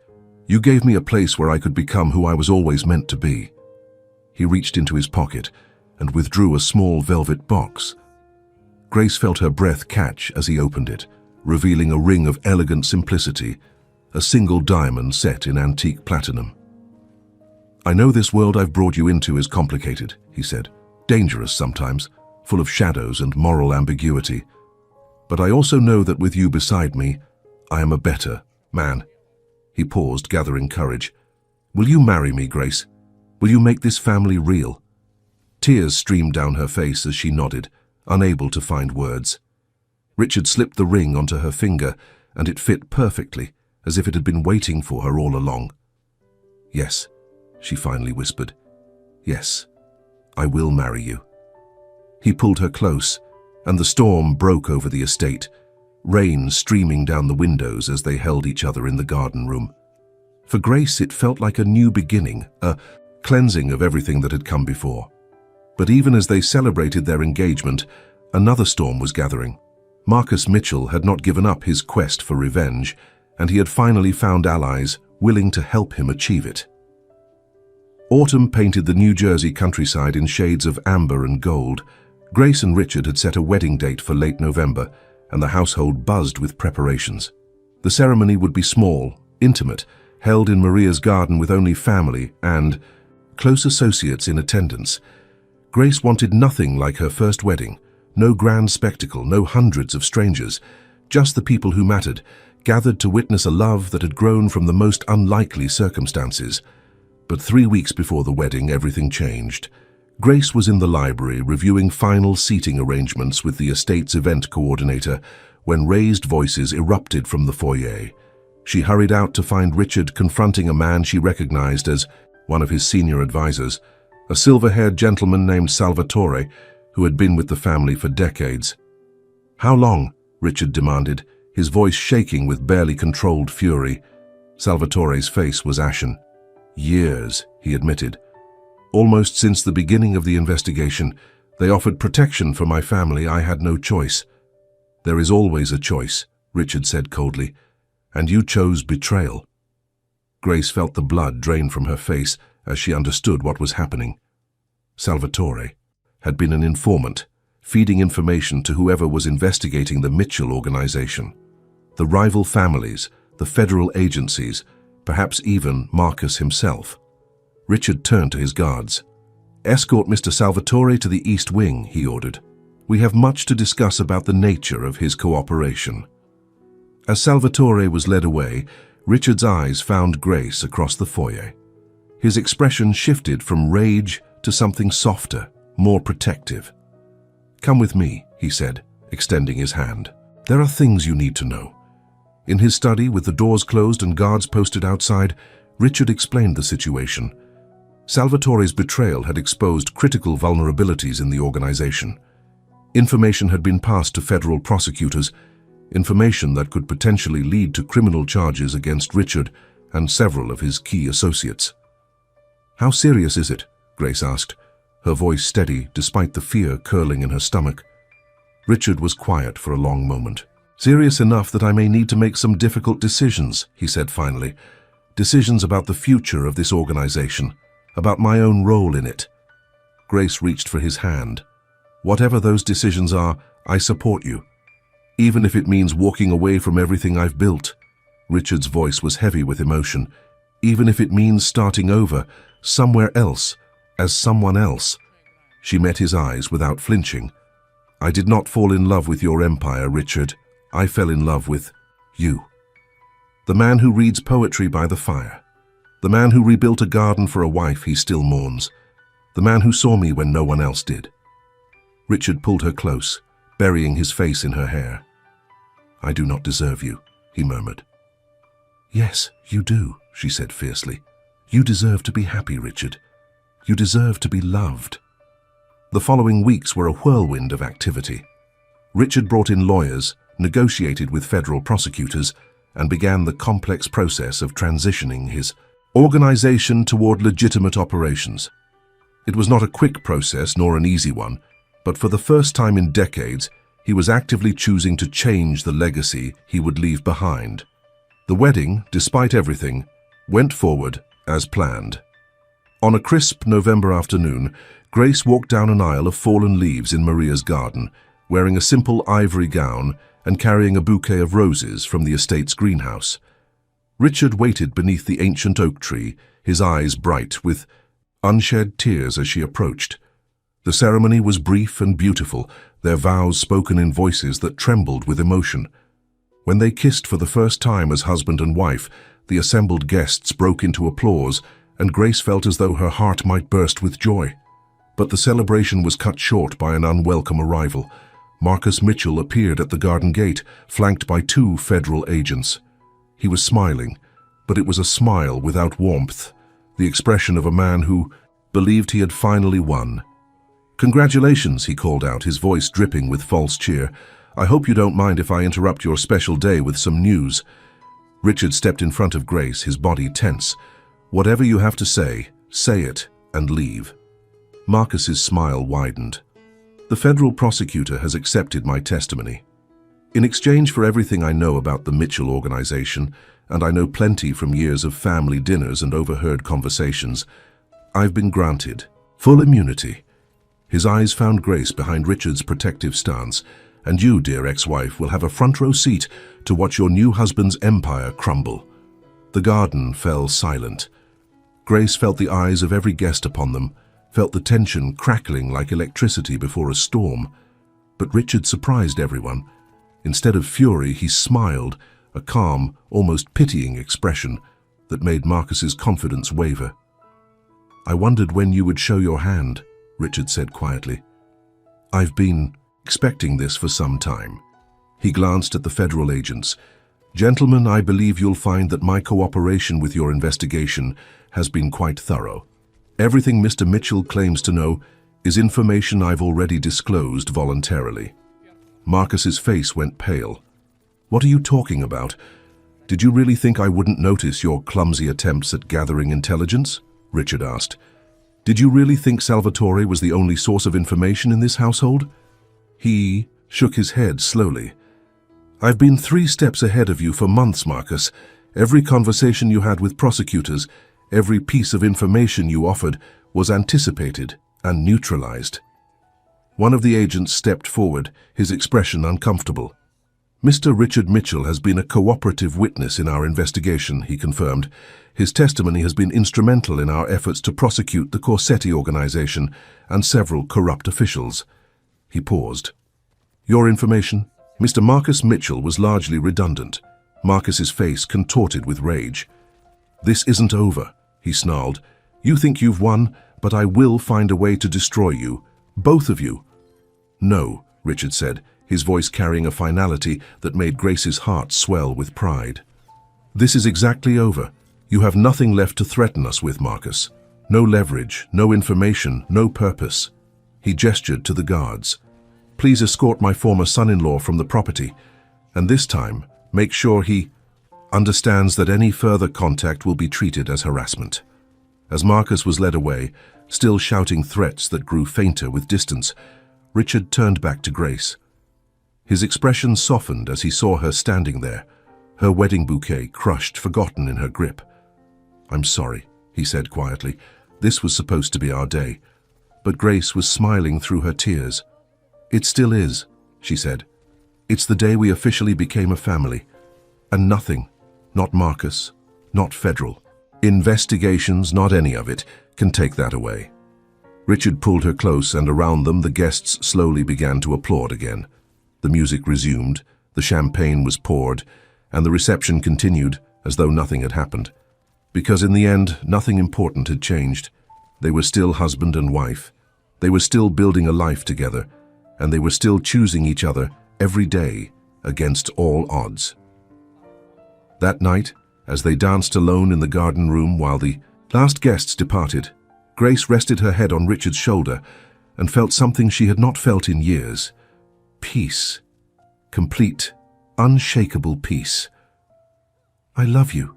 You gave me a place where I could become who I was always meant to be." He reached into his pocket and withdrew a small velvet box. Grace felt her breath catch as he opened it, revealing a ring of elegant simplicity, a single diamond set in antique platinum. "I know this world I've brought you into is complicated," he said, "dangerous sometimes, full of shadows and moral ambiguity. But I also know that with you beside me, I am a better man." He paused, gathering courage. "Will you marry me, Grace? Will you make this family real?" Tears streamed down her face as she nodded, unable to find words. Richard slipped the ring onto her finger, and it fit perfectly, as if it had been waiting for her all along. "Yes," she finally whispered. "Yes, I will marry you." He pulled her close, and the storm broke over the estate, rain streaming down the windows as they held each other in the garden room. For Grace, it felt like a new beginning, a cleansing of everything that had come before. But even as they celebrated their engagement, another storm was gathering. Marcus Mitchell had not given up his quest for revenge, and he had finally found allies willing to help him achieve it. Autumn painted the New Jersey countryside in shades of amber and gold. Grace and Richard had set a wedding date for late November, and the household buzzed with preparations. The ceremony would be small, intimate, held in Maria's garden with only family and close associates in attendance. Grace wanted nothing like her first wedding, no grand spectacle, no hundreds of strangers, just the people who mattered, gathered to witness a love that had grown from the most unlikely circumstances. But 3 weeks before the wedding, everything changed. Grace was in the library reviewing final seating arrangements with the estate's event coordinator when raised voices erupted from the foyer. She hurried out to find Richard confronting a man she recognized as one of his senior advisors, a silver-haired gentleman named Salvatore, who had been with the family for decades. "How long?" Richard demanded, his voice shaking with barely controlled fury. Salvatore's face was ashen. Years, he admitted. Almost since the beginning of the investigation, they offered protection for my family. I had no choice. There is always a choice, Richard said coldly, and you chose betrayal. Grace felt the blood drain from her face as she understood what was happening. Salvatore had been an informant, feeding information to whoever was investigating the Mitchell organization. The rival families, the federal agencies, perhaps even Marcus himself. Richard turned to his guards. "Escort Mr. Salvatore to the East Wing," he ordered. "We have much to discuss about the nature of his cooperation." As Salvatore was led away, Richard's eyes found Grace across the foyer. His expression shifted from rage to something softer, more protective. "Come with me," he said, extending his hand. "There are things you need to know." In his study, with the doors closed and guards posted outside, Richard explained the situation. Salvatore's betrayal had exposed critical vulnerabilities in the organization. Information had been passed to federal prosecutors, information that could potentially lead to criminal charges against Richard and several of his key associates. "How serious is it?" Grace asked, her voice steady despite the fear curling in her stomach. Richard was quiet for a long moment. "Serious enough that I may need to make some difficult decisions," he said finally. "Decisions about the future of this organization, about my own role in it." Grace reached for his hand. "Whatever those decisions are, I support you. Even if it means walking away from everything I've built." Richard's voice was heavy with emotion. "Even if it means starting over, somewhere else, as someone else." She met his eyes without flinching. "I did not fall in love with your empire, Richard. I fell in love with you. The man who reads poetry by the fire. The man who rebuilt a garden for a wife he still mourns. The man who saw me when no one else did." Richard pulled her close, burying his face in her hair. "I do not deserve you," he murmured. "Yes, you do," she said fiercely. "You deserve to be happy, Richard. You deserve to be loved." The following weeks were a whirlwind of activity. Richard brought in lawyers, negotiated with federal prosecutors, and began the complex process of transitioning his organization toward legitimate operations. It was not a quick process nor an easy one, but for the first time in decades, he was actively choosing to change the legacy he would leave behind. The wedding, despite everything, went forward as planned. On a crisp November afternoon, Grace walked down an aisle of fallen leaves in Maria's garden, wearing a simple ivory gown and carrying a bouquet of roses from the estate's greenhouse. Richard waited beneath the ancient oak tree, his eyes bright with unshed tears as she approached. The ceremony was brief and beautiful, their vows spoken in voices that trembled with emotion. When they kissed for the first time as husband and wife, the assembled guests broke into applause, and Grace felt as though her heart might burst with joy. But the celebration was cut short by an unwelcome arrival. Marcus Mitchell appeared at the garden gate, flanked by 2 federal agents. He was smiling, but it was a smile without warmth, the expression of a man who believed he had finally won. "Congratulations," he called out, his voice dripping with false cheer. "I hope you don't mind if I interrupt your special day with some news." Richard stepped in front of Grace, his body tense. "Whatever you have to say it, and leave." Marcus's smile widened. "The federal prosecutor has accepted my testimony. In exchange for everything I know about the Mitchell organization, and I know plenty from years of family dinners and overheard conversations, I've been granted full immunity." His eyes found Grace behind Richard's protective stance. "And you, dear ex-wife, will have a front-row seat to watch your new husband's empire crumble." The garden fell silent. Grace felt the eyes of every guest upon them, felt the tension crackling like electricity before a storm. But Richard surprised everyone. Instead of fury, he smiled, a calm, almost pitying expression that made Marcus's confidence waver. "I wondered when you would show your hand," Richard said quietly. "I've been expecting this for some time." He glanced at the federal agents. "Gentlemen, I believe you'll find that my cooperation with your investigation has been quite thorough. Everything Mr. Mitchell claims to know is information I've already disclosed voluntarily." Marcus's face went pale. "What are you talking about?" Did you really think I wouldn't notice your clumsy attempts at gathering intelligence? Richard asked. Did you really think Salvatore was the only source of information in this household? He shook his head slowly. I've been 3 steps ahead of you for months, Marcus. Every conversation you had with prosecutors, every piece of information you offered was anticipated and neutralized. One of the agents stepped forward, his expression uncomfortable. Mr. Richard Mitchell has been a cooperative witness in our investigation, he confirmed. His testimony has been instrumental in our efforts to prosecute the Corsetti organization and several corrupt officials. He paused. Your information? Mr. Marcus Mitchell was largely redundant. Marcus's face contorted with rage. This isn't over, he snarled. You think you've won, but I will find a way to destroy you. Both of you. No, Richard said, his voice carrying a finality that made Grace's heart swell with pride. This is exactly over. You have nothing left to threaten us with, Marcus. No leverage, no information, no purpose. He gestured to the guards. Please escort my former son-in-law from the property, and this time, make sure he understands that any further contact will be treated as harassment. As Marcus was led away, still shouting threats that grew fainter with distance, Richard turned back to Grace. His expression softened as he saw her standing there, her wedding bouquet crushed, forgotten in her grip. I'm sorry, he said quietly. This was supposed to be our day. But Grace was smiling through her tears. It still is, she said. It's the day we officially became a family. And nothing, not Marcus, not federal. Investigations, not any of it, can take that away. Richard pulled her close, and around them the guests slowly began to applaud again. The music resumed, the champagne was poured, and the reception continued as though nothing had happened. Because in the end, nothing important had changed. They were still husband and wife. They were still building a life together, and they were still choosing each other every day against all odds. That night, as they danced alone in the garden room while the last guests departed, Grace rested her head on Richard's shoulder and felt something she had not felt in years. Peace. Complete, unshakable peace. I love you,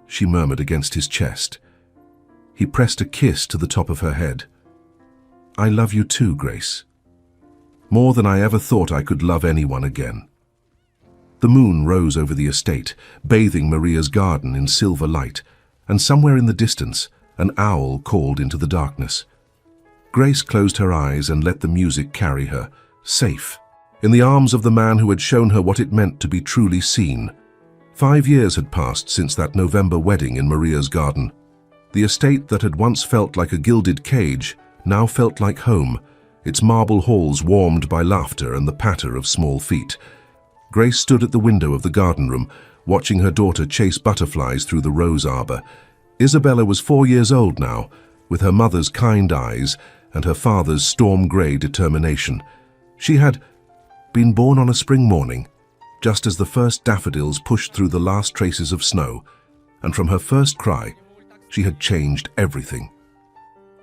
she murmured against his chest. He pressed a kiss to the top of her head. I love you too, Grace. More than I ever thought I could love anyone again. The moon rose over the estate, bathing Maria's garden in silver light, and somewhere in the distance, an owl called into the darkness. Grace closed her eyes and let the music carry her, safe, in the arms of the man who had shown her what it meant to be truly seen. 5 years had passed since that November wedding in Maria's garden. The estate that had once felt like a gilded cage now felt like home, its marble halls warmed by laughter and the patter of small feet. Grace stood at the window of the garden room, watching her daughter chase butterflies through the rose arbor. Isabella was 4 years old now, with her mother's kind eyes and her father's storm-grey determination. She had been born on a spring morning, just as the first daffodils pushed through the last traces of snow, and from her first cry, she had changed everything.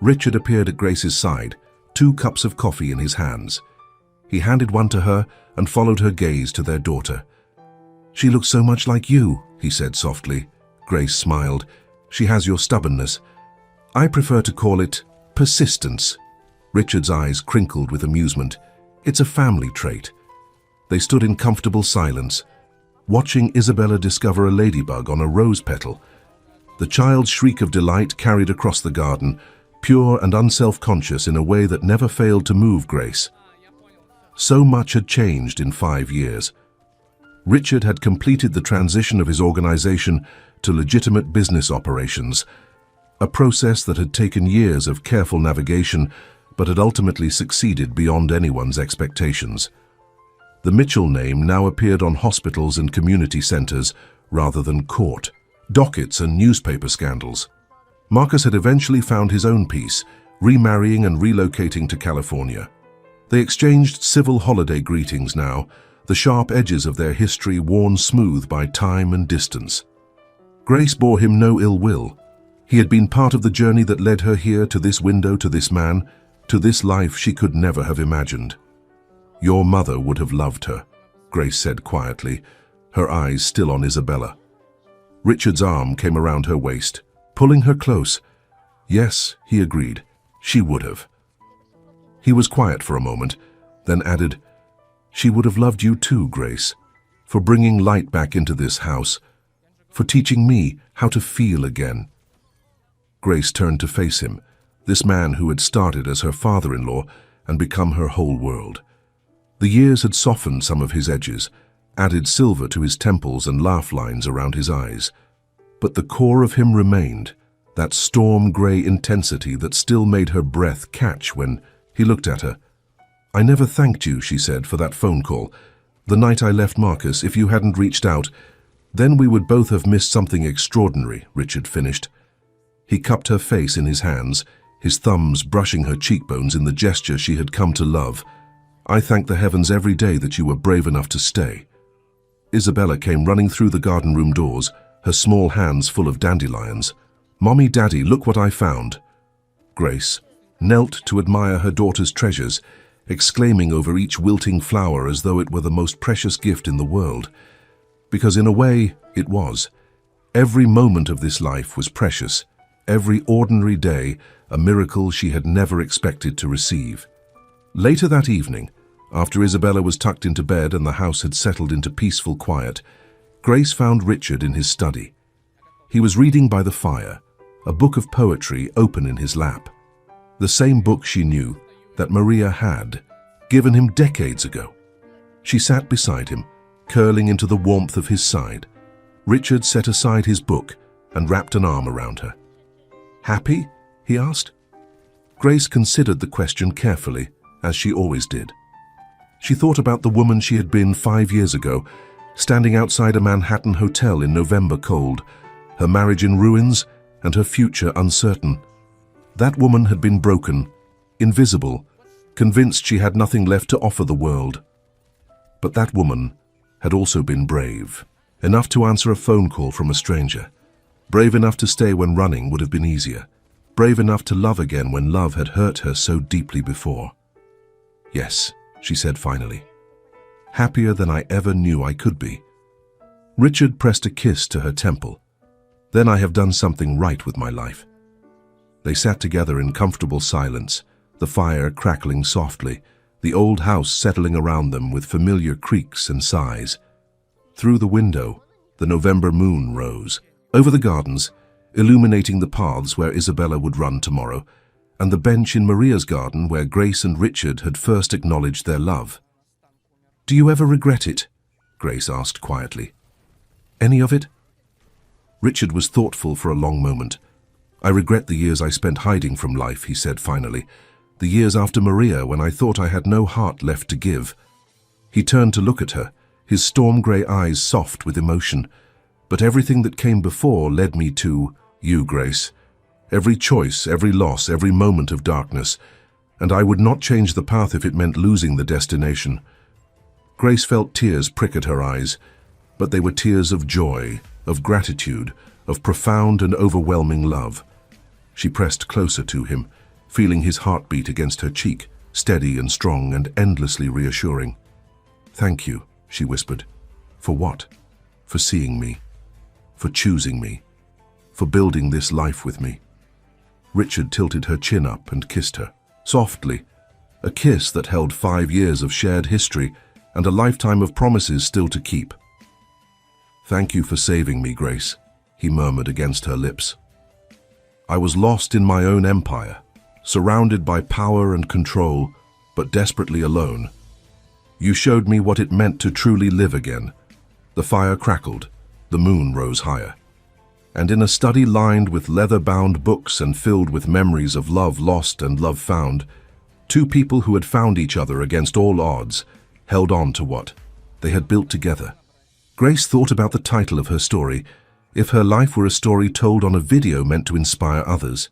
Richard appeared at Grace's side, 2 cups of coffee in his hands. He handed one to her and followed her gaze to their daughter. She looks so much like you, he said softly. Grace smiled. She has your stubbornness. I prefer to call it persistence. Richard's eyes crinkled with amusement. It's a family trait. They stood in comfortable silence, watching Isabella discover a ladybug on a rose petal. The child's shriek of delight carried across the garden, pure and unself-conscious in a way that never failed to move Grace. So much had changed in 5 years. Richard had completed the transition of his organization to legitimate business operations, a process that had taken years of careful navigation but had ultimately succeeded beyond anyone's expectations. The Mitchell name now appeared on hospitals and community centers rather than court, dockets and newspaper scandals. Marcus had eventually found his own peace, remarrying and relocating to California. They exchanged civil holiday greetings now, the sharp edges of their history worn smooth by time and distance. Grace bore him no ill will. He had been part of the journey that led her here, to this window, to this man, to this life she could never have imagined. Your mother would have loved her, Grace said quietly, her eyes still on Isabella. Richard's arm came around her waist, pulling her close. Yes, he agreed, she would have. He was quiet for a moment, then added, "She would have loved you too, Grace, for bringing light back into this house, for teaching me how to feel again." Grace turned to face him, this man who had started as her father-in-law and become her whole world. The years had softened some of his edges, added silver to his temples and laugh lines around his eyes. But the core of him remained, that storm-grey intensity that still made her breath catch when he looked at her. "I never thanked you," she said, "for that phone call. The night I left Marcus, if you hadn't reached out, then we would both have missed something extraordinary," Richard finished. He cupped her face in his hands, his thumbs brushing her cheekbones in the gesture she had come to love. "I thank the heavens every day that you were brave enough to stay." Isabella came running through the garden room doors, her small hands full of dandelions. "Mommy, Daddy, look what I found." Grace knelt to admire her daughter's treasures, exclaiming over each wilting flower as though it were the most precious gift in the world. Because in a way, it was. Every moment of this life was precious, every ordinary day a miracle she had never expected to receive. Later that evening, after Isabella was tucked into bed and the house had settled into peaceful quiet, Grace found Richard in his study. He was reading by the fire, a book of poetry open in his lap. The same book she knew, that Maria had, given him decades ago. She sat beside him, curling into the warmth of his side. Richard set aside his book and wrapped an arm around her. "Happy?" he asked. Grace considered the question carefully, as she always did. She thought about the woman she had been 5 years ago, standing outside a Manhattan hotel in November cold, her marriage in ruins and her future uncertain. That woman had been broken, invisible, convinced she had nothing left to offer the world. But that woman had also been brave, enough to answer a phone call from a stranger, brave enough to stay when running would have been easier, brave enough to love again when love had hurt her so deeply before. "Yes," she said finally. "Happier than I ever knew I could be." Richard pressed a kiss to her temple. "Then I have done something right with my life." They sat together in comfortable silence, the fire crackling softly, the old house settling around them with familiar creaks and sighs. Through the window, the November moon rose, over the gardens, illuminating the paths where Isabella would run tomorrow, and the bench in Maria's garden where Grace and Richard had first acknowledged their love. "Do you ever regret it?" Grace asked quietly. "Any of it?" Richard was thoughtful for a long moment. "I regret the years I spent hiding from life," he said finally. "The years after Maria when I thought I had no heart left to give." He turned to look at her, his storm-grey eyes soft with emotion. "But everything that came before led me to you, Grace. Every choice, every loss, every moment of darkness. And I would not change the path if it meant losing the destination." Grace felt tears prick at her eyes, but they were tears of joy, of gratitude, of profound and overwhelming love. She pressed closer to him, feeling his heartbeat against her cheek, steady and strong and endlessly reassuring. "Thank you," she whispered. "For what? For seeing me, for choosing me, for building this life with me." Richard tilted her chin up and kissed her, softly, a kiss that held 5 years of shared history and a lifetime of promises still to keep. "Thank you for saving me, Grace," he murmured against her lips. "I was lost in my own empire, surrounded by power and control, but desperately alone. You showed me what it meant to truly live again." The fire crackled, the moon rose higher. And in a study lined with leather-bound books and filled with memories of love lost and love found, 2 people who had found each other against all odds held on to what they had built together. Grace thought about the title of her story, if her life were a story told on a video meant to inspire others.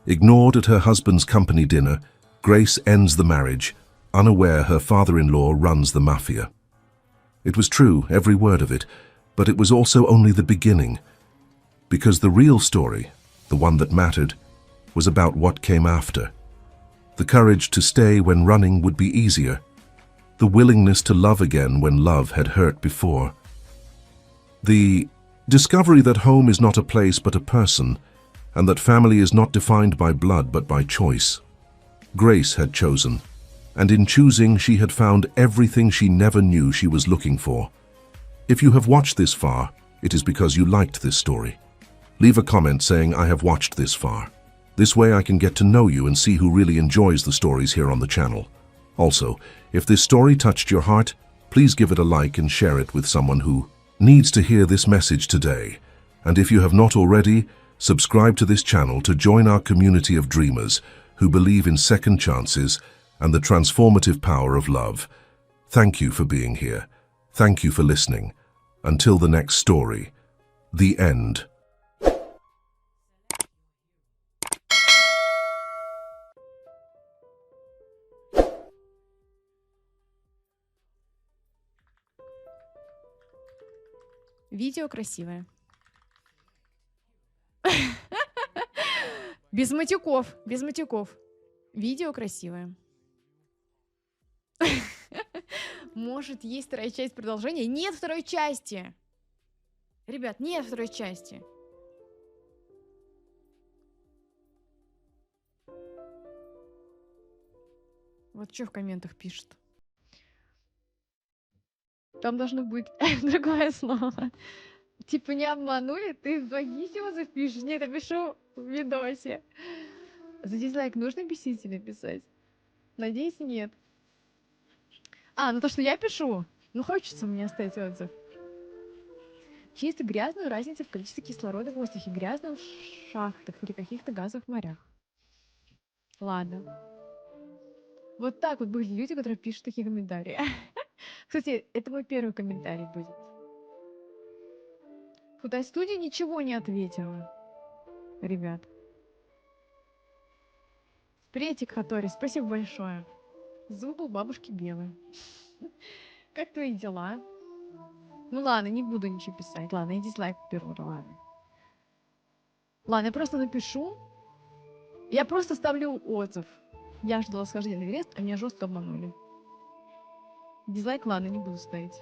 Ignored at her husband's company dinner, Grace ends the marriage, unaware her father-in-law runs the Mafia. It was true, every word of it, but it was also only the beginning. Because the real story, the one that mattered, was about what came after. The courage to stay when running would be easier. The willingness to love again when love had hurt before. The Discovery that home is not a place but a person, and that family is not defined by blood but by choice. Grace had chosen, and in choosing she had found everything she never knew she was looking for. If you have watched this far, it is because you liked this story. Leave a comment saying, "I have watched this far." This way I can get to know you and see who really enjoys the stories here on the channel. Also, if this story touched your heart, please give it a like and share it with someone who needs to hear this message today. And if you have not already, subscribe to this channel to join our community of dreamers who believe in second chances and the transformative power of love. Thank you for being here. Thank you for listening. Until the next story, the end. Видео красивое. Без матюков, без матюков. Видео красивое. Может, есть вторая часть продолжения? Нет второй части! Ребят, нет второй части. Вот что в комментах пишет. Там должно быть другое слово. Типа не обманули, ты логично запишешь. Нет, я пишу в видосе. За дизлайк нужно бесительно писать? Надеюсь, нет. А, ну то, что я пишу. Ну хочется мне оставить отзыв. Чисто грязную разницу в количестве кислорода в воздухе. Грязную в шахтах или каких-то газовых морях. Ладно. Вот так вот были люди, которые пишут такие комментарии. Кстати, это мой первый комментарий будет. Фотостудия ничего не ответила. Ребят. Приветик, Хатори, спасибо большое. Зуб у бабушки белый. Как твои дела? Ну ладно, не буду ничего писать. Ладно, я дизлайк беру, ладно. Ладно, я просто напишу. Я просто ставлю отзыв. Я ждала схождения на Эверест, а меня жестко обманули. Дизлайк, ладно, не буду ставить.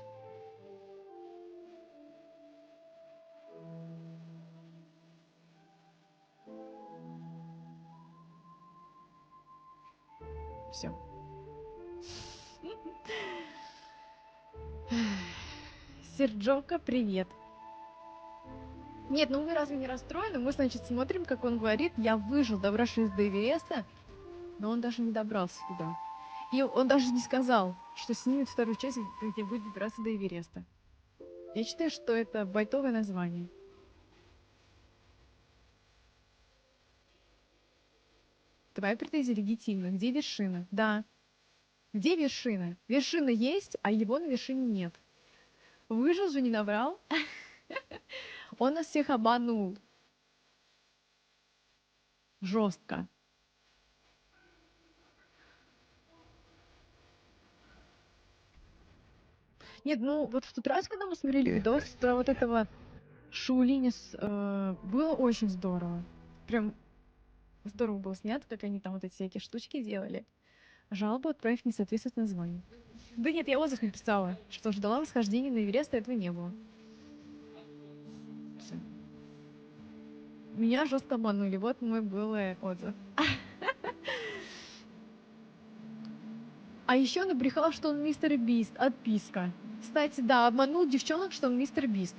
Все. Серджока, привет. Нет, ну вы разве не расстроены? Мы, значит, смотрим, как он говорит, я выжил, добравшись до Эвереста, но он даже не добрался туда. И он даже не сказал, что снимет вторую часть, где будет добираться до Эвереста. Я считаю, что это байтовое название. Твоя претензия легитимна. Где вершина? Да. Где вершина? Вершина есть, а его на вершине нет. Выжил же, не набрал. Он нас всех обманул. Жестко. Нет, ну вот в тот раз, когда мы смотрели видос про вот этого Шаулинис, было очень здорово. Прям здорово было снято, как они там вот эти всякие штучки делали. Жалобу отправив не соответствует названию. Да нет, я отзыв написала, что ждала восхождения на Эверест, а этого не было. Всё. Меня жестко обманули, вот мой был отзыв. А еще набрехал, что он мистер Бист. Отписка. Кстати, да, обманул девчонок, что он мистер Бист.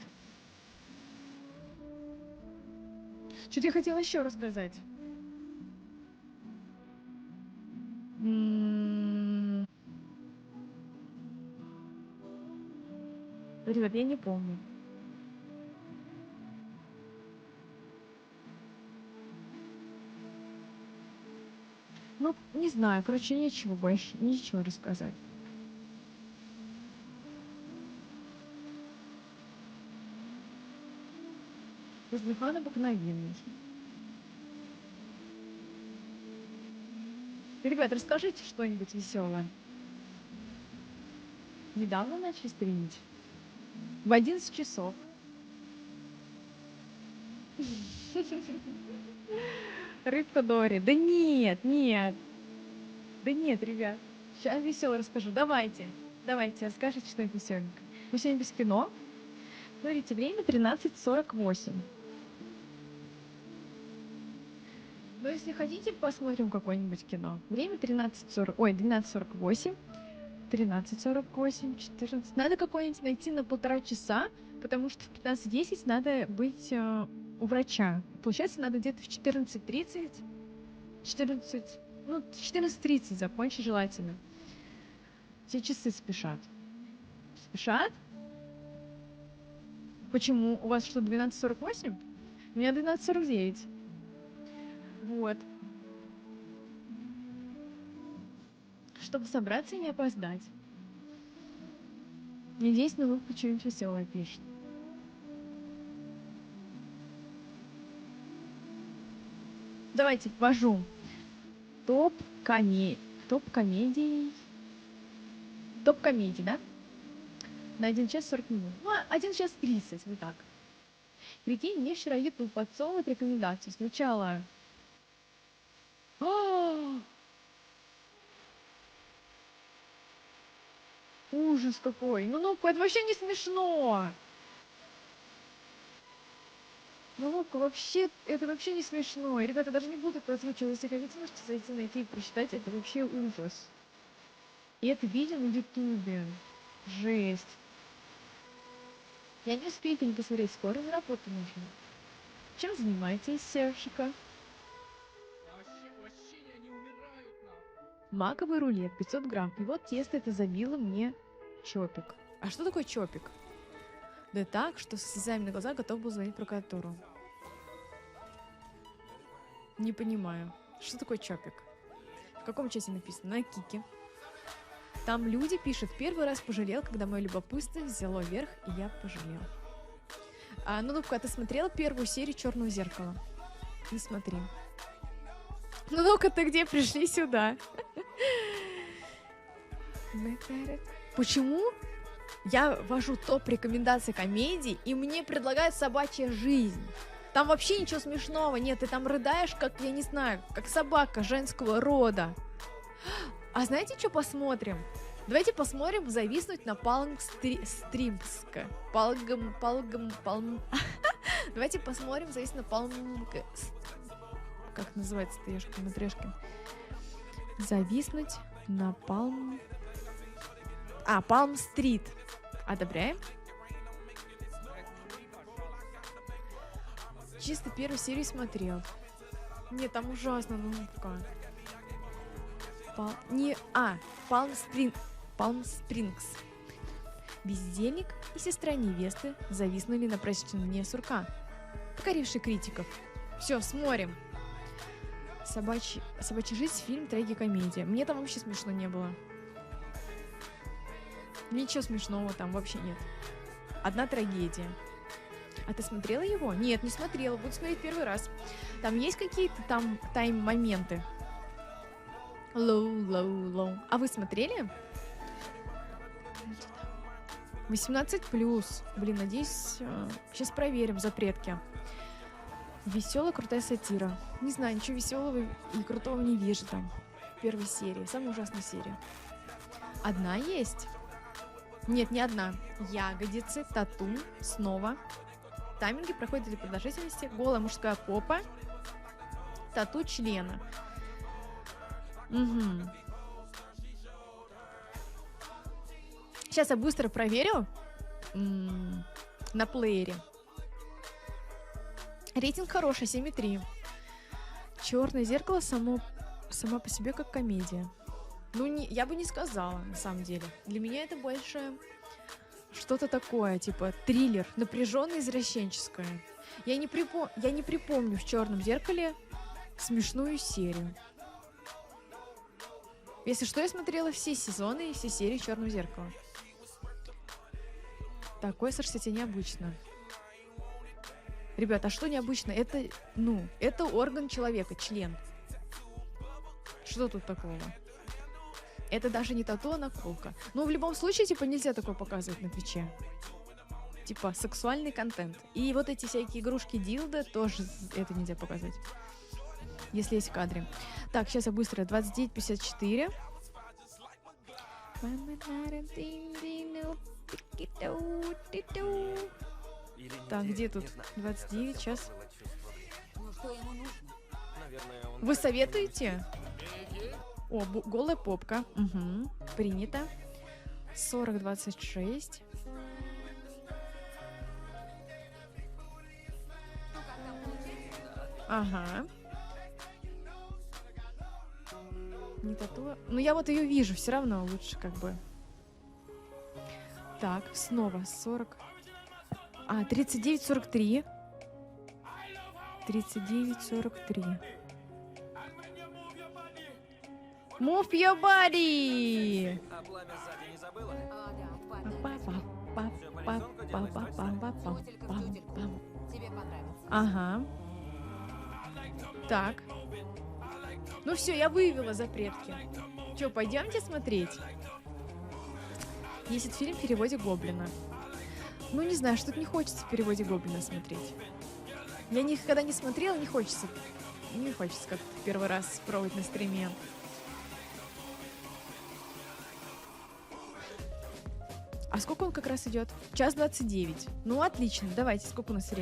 Что-то я хотела еще рассказать. Ребят, я не помню. Ну, не знаю, короче, нечего больше, ничего рассказать. Воздухан обыкновенный. Ребят, расскажите что-нибудь веселое. Недавно начали стримить. В 11 часов. Рыбка Дори. Да нет, нет. Да нет, ребят. Сейчас весело расскажу. Давайте. Давайте, расскажите что-нибудь веселенькое. Мы сегодня без кино. Смотрите, время 13:48. Но если хотите, посмотрим какое-нибудь кино. Время 13:40, ой, 12:48, 13:48, 14. Надо какое-нибудь найти на 1,5 часа, потому что в 15:10 надо быть у врача. Получается, надо где-то в 14:30, 14, ну, 14:30 закончить желательно. Все часы спешат. Спешат? Почему? У вас что, 12:48? У меня 12:49. Вот. Чтобы собраться и не опоздать. Надеюсь, на вы что-нибудь веселое пишет. Давайте ввожу топ комедий. Топ комедий, да? На 1 час 40 минут. Ну, 1 час 30, вот так. Прикинь, мне вчера YouTube подсовывает рекомендации. Сначала... Ужас какой. Ну, это вообще не смешно. Ну, это вообще не смешно. И, ребята, даже не буду это озвучивать. Если хотите, можете зайти, найти и прочитать. Это вообще ужас. И это видео на Ютубе. Жесть. Я не успею это не посмотреть. Скоро на работу нужно. Чем занимаетесь, Сершика? Маковый рулет, 500 грамм. И вот тесто это забило мне чопик. А что такое чопик? Да так, что с слезами на глазах готов был звонить прокуратуру. Не понимаю. Что такое чопик? В каком чате написано? На Кике. Там люди пишут, первый раз пожалел, когда мое любопытство взяло верх, и я пожалел. Ну-ка, ты смотрела первую серию «Черного зеркала»? Не смотри. Ну-ка, ты где? Пришли сюда. Почему я ввожу топ рекомендаций комедий, и мне предлагают «Собачья жизнь»? Там вообще ничего смешного нет, ты там рыдаешь, как, я не знаю, как собака женского рода. А знаете, что посмотрим? Давайте посмотрим «Зависнуть на Палм-Стримске». Давайте посмотрим «Зависнуть на Палм...» Как называется-то, ешки матрешки? «Зависнуть на Палм-Стрит». Одобряем? Чисто первую серию смотрел. Нет, там ужасно, ну-ка. Палм Спрингс. Бездельник и сестра невесты зависнули на праздничном сурка, покоривший критиков. Все, смотрим. Собачья жизнь, фильм трагикомедия. Мне там вообще смешно не было. Ничего смешного там вообще нет. Одна трагедия. А ты смотрела его? Нет, не смотрела. Буду смотреть первый раз. Там есть какие-то там тайм-моменты? Лоу. А вы смотрели? 18+. Блин, надеюсь... Сейчас проверим запретки. Веселая, крутая сатира. Не знаю, ничего веселого и крутого не вижу там. В первой серии. Самая ужасная серия. Одна есть? Нет, не одна. Ягодицы, тату, снова. Тайминги проходят для продолжительности. Голая мужская попа. Тату члена. Угу. Сейчас я быстро проверю на плеере. Рейтинг хороший, 7,3. «Черное зеркало» сама по себе как комедия. Ну, я бы не сказала, на самом деле. Для меня это больше что-то такое, типа триллер, напряженное, извращенческое. Я не припомню в «Черном зеркале» смешную серию. Если что, я смотрела все сезоны и все серии «Черного зеркала». Такое, кстати, необычно. Ребята, а что необычно? Это орган человека, член. Что тут такого? Это даже не тату, а наколка. Но в любом случае, типа, нельзя такое показывать на Твиче. Типа, сексуальный контент. И вот эти всякие игрушки дилда тоже это нельзя показывать. Если есть в кадре. Так, сейчас я быстро. 29:54. Или не Так, те, где не тут? знаю. 29, сейчас. Было чувство. Ну что ему нужно? Наверное, он Вы так советуете? О, голая попка. Угу. Принято. 40-26. Ну как там получилось? Ага. Не тату. Ну, я вот ее вижу, все равно лучше как бы. Так, снова 40. А, 39-43. 39-43. Move your body! А пламя сзади не забыла? А, да, Па- падает. па- Всё по па- рисунку делаешь, па- точно? пам- па- пам- Тютелька в пам- тютельку. пам. Тебе понравится. Ага. Так. Ну все, я вывела запретки. Че, пойдемте смотреть? Есть фильм в переводе Гоблина. Ну, не знаю, что-то не хочется в переводе Гоблина смотреть. Я никогда не смотрела, не хочется. Не хочется как-то первый раз пробовать на стриме. А сколько он как раз идет? 1:29. Ну, отлично. Давайте, сколько у нас времени?